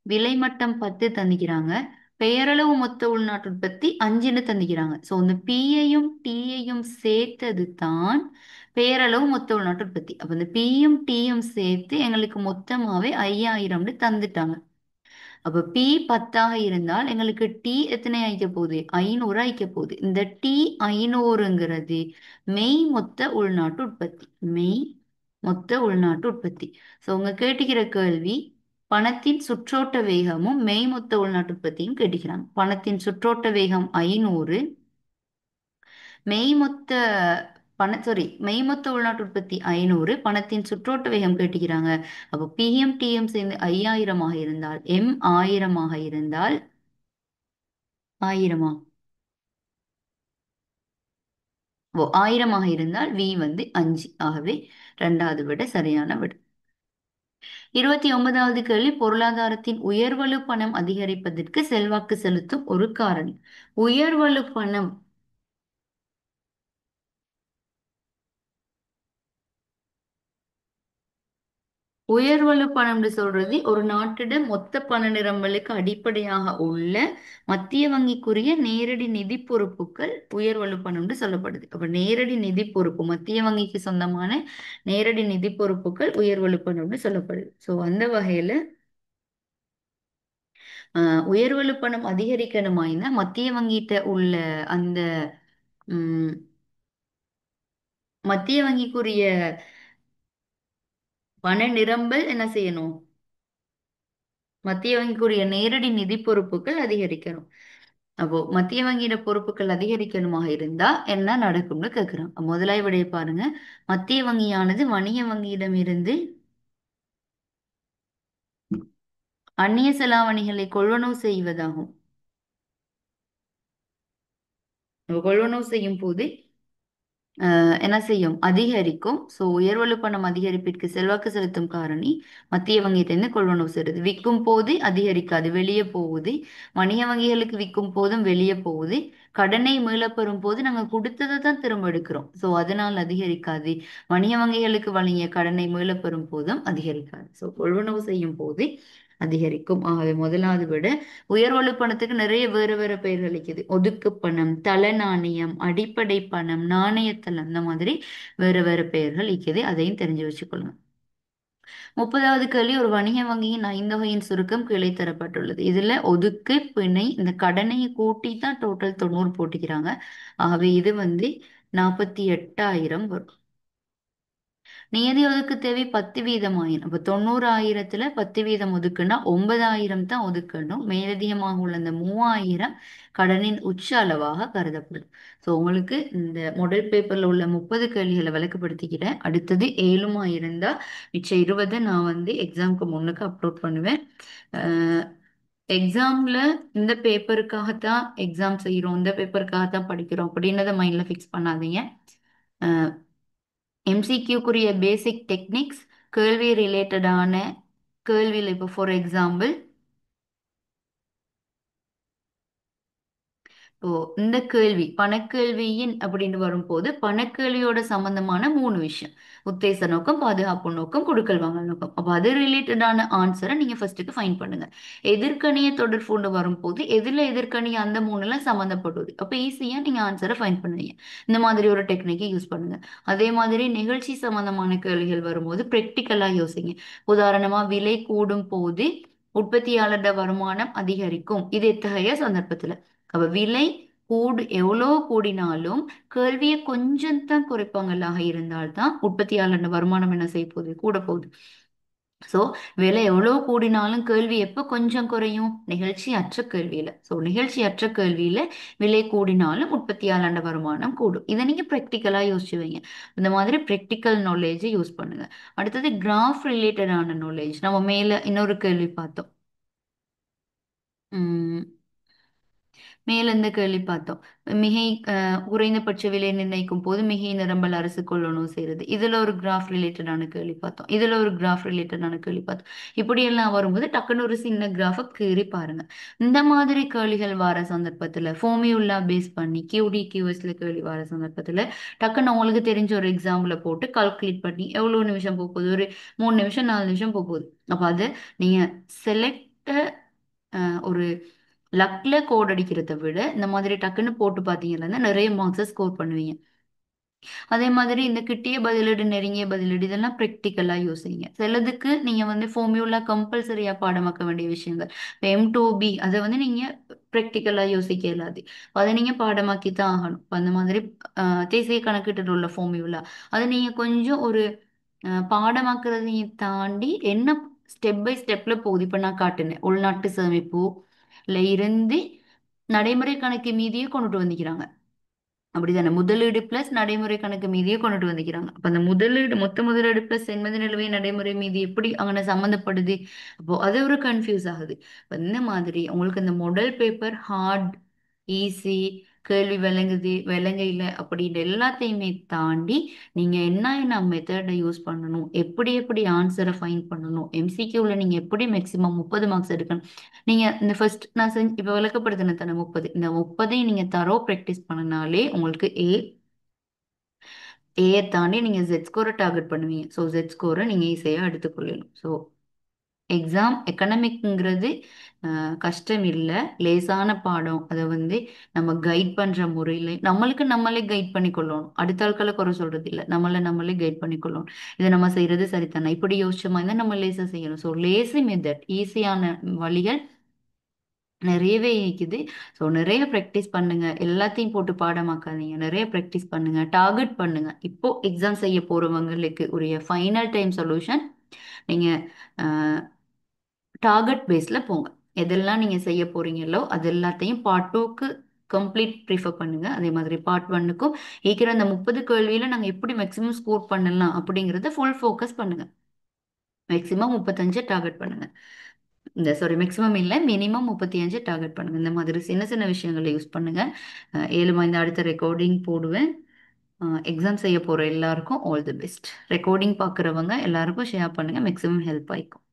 Speaker 1: விலைமட்டம் 10 தந்துக்கிறாங்க, பெயரளவு மொத்த உள்நாட்டு உற்பத்தி 5ன்னு தந்துக்கிறாங்க. ஸோ இந்த பியையும் டியையும் சேர்த்தது தான் பெயரளவு மொத்த உள்நாட்டு உற்பத்தி. அப்ப இந்த பியும் டியும் சேர்த்து எங்களுக்கு மொத்தமாவே 5000ன்னு தந்துட்டாங்க. அப்ப பி 10ஆக இருந்தால் எங்களுக்கு டி எத்தனை ஆயிக்க போகுது, 500 ஆயிக்க போகுது. இந்த டி 500ங்கிறது மெய் மொத்த உள்நாட்டு உற்பத்தி, மெய் மொத்த உள்நாட்டு உற்பத்தி. ஸோ உங்க கேட்டுக்கிற கேள்வி பணத்தின் சுற்றோட்ட வேகமும் மெய் மொத்த உள்நாட்டு உற்பத்தியும் கேட்டுக்கிறாங்க. பணத்தின் சுற்றோட்ட வேகம் 500, மெய் மொத்த மெய் மொத்த உள்நாட்டு உற்பத்தி 500, பணத்தின் சுற்றோட்ட வேகம் கேட்டுக்கிறாங்க. அப்போ பிஎம் டிஎம் சேர்ந்து 5000ஆக இருந்தால் M1000ஆக இருந்தால் 1000 1000ஆக இருந்தால் V வந்து 5. ஆகவே 2வது விட சரியான விட. 29வது கேள்வி, பொருளாதாரத்தின் உயர்வலு பணம் அதிகரிப்பதற்கு செல்வாக்கு செலுத்தும் ஒரு காரணி. உயர்வலு பணம் உயர்வலு பணம்னு சொல்றது ஒரு நாட்டிட மொத்த பண நிரம்பலுக்கு அடிப்படையாக உள்ள மத்திய வங்கிக்குரிய நேரடி நிதி பொறுப்புகள் உயர்வலு பணம்னு சொல்லப்படுது. அப்ப நேரடி நிதி பொறுப்பு மத்திய வங்கிக்கு சொந்தமான நேரடி நிதி பொறுப்புகள் உயர்வலு பணம்னு சொல்லப்படுது. ஸோ அந்த வகையில உயர்வலு பணம் அதிகரிக்கணுமாயினா மத்திய வங்கிட்ட உள்ள அந்த உம் மத்திய வங்கிக்குரிய பண நிரம்பல் என்ன செய்யணும், மத்திய வங்கிக்குரிய நேரடி நிதி பொறுப்புகள் அதிகரிக்கணும். அப்போ மத்திய வங்கியோட பொறுப்புகள் அதிகரிக்கணுமாக இருந்தா என்ன நடக்கும்னு கேட்கிறோம். முதலாய் விடைய பாருங்க, மத்திய வங்கியானது வணிக வங்கியிடம் இருந்து அந்நிய செலாவணிகளை கொள்வனவு செய்வதாகும். கொள்வனவு செய்யும் போது என்ன செய்யும், அதிகரிக்கும். ஸோ உயர்வலு பணம் அதிகரிப்பிற்கு செல்வாக்கு செலுத்தும் காரணி மத்திய வங்கியிலிருந்து கொள்வனவு செய்யறது. விற்கும் போது அதிகரிக்காது, வெளியே போகுது. வணிக வங்கிகளுக்கு விற்கும் போதும் வெளியே போகுது. கடனை மீளப்பெறும் போது நாங்கள் கொடுத்ததை தான் திரும்ப எடுக்கிறோம். ஸோ அதனால் அதிகரிக்காது. வணிக வங்கிகளுக்கு வழங்கிய கடனை மீளப்பெறும் போதும் அதிகரிக்காது. ஸோ கொள்வனவு செய்யும் போது அதிகரிக்கும். ஆகவே முதலாவது விட உயர்வலு பணத்துக்கு நிறைய வேறு வேறு பெயர்கள் இருக்குது. ஒதுக்கு பணம், தல நாணயம், அடிப்படை பணம், நாணயத்தளம், இந்த மாதிரி வேறு வேறு பெயர்கள் இருக்குது. அதையும் தெரிஞ்சு வச்சுக்கொள்ளுங்க. 30வது கேள்வி, ஒரு வணிக வங்கியின் 5 வகையின் சுருக்கம் கீழே தரப்பட்டுள்ளது. இதுல ஒதுக்கு, பிணை, இந்த கடனை கூட்டி தான் டோட்டல் 90 போட்டுக்கிறாங்க. ஆகவே இது வந்து 48,000 வரும். நியதி ஒதுக்கு தேவை 10% அப்ப 90,000த்துல 10% ஒதுக்குன்னா 9,000 தான் ஒதுக்கணும். மேலதிகமாக உள்ள இந்த 3,000 கடனின் உச்ச அளவாக கருதப்படும். ஸோ உங்களுக்கு இந்த மாடல் பேப்பர்ல உள்ள 30 கேள்விகளை விளக்கப்படுத்திக்கிறேன். அடுத்தது 7மா இருந்தா மிச்சம் 20 நான் வந்து எக்ஸாம்க்கு முன்னுக்கு அப்லோட் பண்ணுவேன். எக்ஸாம்ல இந்த பேப்பருக்காகத்தான் எக்ஸாம் செய்கிறோம், இந்த பேப்பருக்காகத்தான் படிக்கிறோம் அப்படின்றத மைண்ட்ல ஃபிக்ஸ் பண்ணாதீங்க. எம்சிக்யூக்குரிய பேசிக் டெக்னிக்ஸ், கேள்வி ரிலேட்டடான கேள்வியில் இப்போ ஃபார் எக்ஸாம்பிள் ஓ இந்த கேள்வி பணக்கேள்வியின் அப்படின்னு வரும்போது பணக்கேள்வியோட சம்பந்தமான 3 விஷயம்: உத்தேச நோக்கம், பாதுகாப்பு நோக்கம், கொடுக்கல் வாங்கல் நோக்கம். அப்போ அது ரிலேட்டடான ஆன்சரை நீங்க ஃபர்ஸ்ட்டுக்கு ஃபைன் பண்ணுங்க. எதிர்க்கணிய தொடர்புண்டு வரும்போது எதுல எதிர்க்கணிய அந்த 3ல சம்மந்தப்படுவது, அப்போ ஈஸியா நீங்க ஆன்சரை ஃபைன் பண்ணுவீங்க. இந்த மாதிரி ஒரு டெக்னிக்கை யூஸ் பண்ணுங்க. அதே மாதிரி நிகழ்ச்சி சம்பந்தமான கேள்விகள் வரும்போது ப்ராக்டிக்கலா யோசிங்க. உதாரணமா, விலை கூடும் போது உற்பத்தியாளரோட வருமானம் அதிகரிக்கும், இது எத்தகைய சந்தர்ப்பத்துல. அப்ப விலை எவ்வளோ கூடினாலும் கேள்வியை கொஞ்சம் தான் குறைப்பாங்களாக இருந்தால்தான் உற்பத்தியாளர் வருமானம் என்ன செய்ய போகுது, கூட போகுது. சோ விலை எவ்வளவு கூடினாலும் கேள்வி எப்ப கொஞ்சம் குறையும், நிகழ்ச்சி அற்ற கேள்வியில. சோ நிகழ்ச்சி அற்ற கேள்வியில விலை கூடினாலும் உற்பத்தியாளர் வருமானம் கூடும். இதை நீங்க ப்ராக்டிக்கலா யோசிச்சு வைங்க. இந்த மாதிரி ப்ராக்டிக்கல் நாலேஜை யூஸ் பண்ணுங்க. அடுத்தது கிராஃப் ரிலேட்டடான நாலேஜ். நம்ம மேல இன்னொரு கேள்வி பார்த்தோம். உம் மேல இருந்து கேள்வி பார்த்தோம். மிகை குறைந்தபட்ச விலை நிர்ணயிக்கும் போது மிகை நிரம்பல் அரசு கொள்ளணும் செய்யறது. இதுல ஒரு கிராஃப் ரிலேட்டடான கேள்வி பார்த்தோம். இதுல ஒரு கிராஃப் ரிலேட்டடான கேள்வி பார்த்தோம். இப்படி எல்லாம் வரும்போது டக்குன்னு ஒரு சின்ன கிராஃபை கீறி பாருங்க. இந்த மாதிரி கேள்விகள் வர சந்தர்ப்பத்துல ஃபார்முலா பேஸ் பண்ணி கியூடி கியூஎஸ்ல கேள்வி வர சந்தர்ப்பத்துல டக்குன்னு உங்களுக்கு தெரிஞ்ச ஒரு எக்ஸாம்பிள போட்டு கால்குலேட் பண்ணி எவ்வளவு நிமிஷம் போக போகுது, ஒரு 3 நிமிஷம் 4 நிமிஷம் போக போகுது. அப்ப அது நீங்க செலக்ட ஒரு லக்ல கோட் அடிக்கிறத விட இந்த மாதிரி டக்குன்னு போட்டு பார்த்தீங்கன்னா நிறைய மார்க்ஸை ஸ்கோர் பண்ணுவீங்க. அதே மாதிரி இந்த கிட்டிய பதிலீடு, நெருங்கிய பதிலீடு, இதெல்லாம் ப்ராக்டிக்கலா யோசிங்க. சிலதுக்கு நீங்க வந்து ஃபார்முலா கம்பல்சரியா பாடமாக்க வேண்டிய விஷயங்கள். M2B அதை வந்து நீங்க ப்ராக்டிக்கலா யோசிக்க இயலாது. அதை நீங்க பாடமாக்கி தான் ஆகணும். இப்ப அந்த மாதிரி தேசிய கணக்கீட்டில் உள்ள ஃபார்முலா அதை நீங்க கொஞ்சம் ஒரு பாடமாக்குறதையும் தாண்டி என்ன ஸ்டெப் பை ஸ்டெப்ல போகுது. இப்ப நான் காட்டுனேன், உள்நாட்டு சேமிப்புல இருந்து நடைமுறை கணக்கு மீதியே கொண்டுட்டு வந்துக்கிறாங்க. அப்படிதானே? முதலீடு பிளஸ் நடைமுறை கணக்கு மீதியை கொண்டுட்டு வந்துக்கிறாங்க. அப்ப அந்த முதலீடு, மொத்த முதலீடு பிளஸ் எண்பது நிலுவை நடைமுறை மீதி எப்படி அங்கே சம்மந்தப்படுது? அப்போ அது ஒரு கன்ஃபியூஸ் ஆகுது. அப்ப இந்த மாதிரி உங்களுக்கு இந்த மாடல் பேப்பர் ஹார்ட், ஈஸி, கேள்வி விளங்குது விளங்கையில அப்படின்ற எல்லாத்தையுமே தாண்டி நீங்க என்ன என்ன மெத்தடை யூஸ் பண்ணணும், எப்படி எப்படி ஆன்சரை ஃபைன் பண்ணணும், எம்சிக்யூல நீங்க எப்படி மேக்சிமம் 30 மார்க்ஸ் எடுக்கணும். நீங்க இந்த ஃபர்ஸ்ட் நான் செஞ்சு இப்ப விளக்கப்படுத்தின தானே 30, இந்த 30ஐயும் நீங்க தரோ ப்ராக்டிஸ் பண்ணனாலே உங்களுக்கு ஏ தாண்டி நீங்க ஜெட் ஸ்கோரை டார்கெட் பண்ணுவீங்க. ஸோ ஜெட் ஸ்கோரை நீங்க ஈஸியாக எடுத்துக்கொள்ளணும். ஸோ எக்ஸாம் எக்கனாமிக்ங்கிறது கஷ்டம் இல்லை, லேசான பாடம். அதை வந்து நம்ம கைட் பண்ற முறையில் நம்மளுக்கு நம்மளே கைட் பண்ணி கொள்ளணும். அடுத்த ஆட்களை குறை சொல்றது இல்லை, நம்மளை நம்மளே கைட் பண்ணி கொள்ளணும். இதை நம்ம செய்யறது சரிதானே, இப்படி யோசிச்ச மாதிரி தான் நம்ம லேசா செய்யணும். ஸோ லேசி மெத்தட், ஈஸியான வழிகள் நிறையவே இருக்குது. ஸோ நிறைய ப்ராக்டிஸ் பண்ணுங்க. எல்லாத்தையும் போட்டு பாடமாக்காதீங்க. நிறைய ப்ராக்டிஸ் பண்ணுங்க, டார்கெட் பண்ணுங்க. இப்போ எக்ஸாம் செய்ய போறவங்களுக்கு உரிய ஃபைனல் டைம் சொல்யூஷன் நீங்க டார்கெட் பேஸ்ல போங்க. எதெல்லாம் நீங்க செய்ய போறீங்களோ அது எல்லாத்தையும் பார்ட் 2க்கு கம்ப்ளீட் ப்ரிஃபர் பண்ணுங்க. அதே மாதிரி பார்ட் 1க்கும் இருக்கிற அந்த 30 கேள்வியில நாங்க எப்படி மேக்ஸிமம் ஸ்கோர் பண்ணலாம் அப்படிங்கறத ஃபுல் ஃபோக்கஸ் பண்ணுங்க. மேக்ஸிமம் 35 டார்கெட் பண்ணுங்க. இந்த சாரி, மேக்ஸிமம் இல்லை, மினிமம் 35 டார்கெட் பண்ணுங்க. இந்த மாதிரி சின்ன சின்ன விஷயங்களை யூஸ் பண்ணுங்க. 7 அடுத்த ரெக்கார்டிங் போடுவேன். எக்ஸாம் செய்ய போற எல்லாருக்கும் ஆல் தி பெஸ்ட். ரெக்கார்டிங் பார்க்குறவங்க எல்லாருக்கும் ஷேர் பண்ணுங்க, மேக்ஸிமம் ஹெல்ப் ஆயிக்கும்.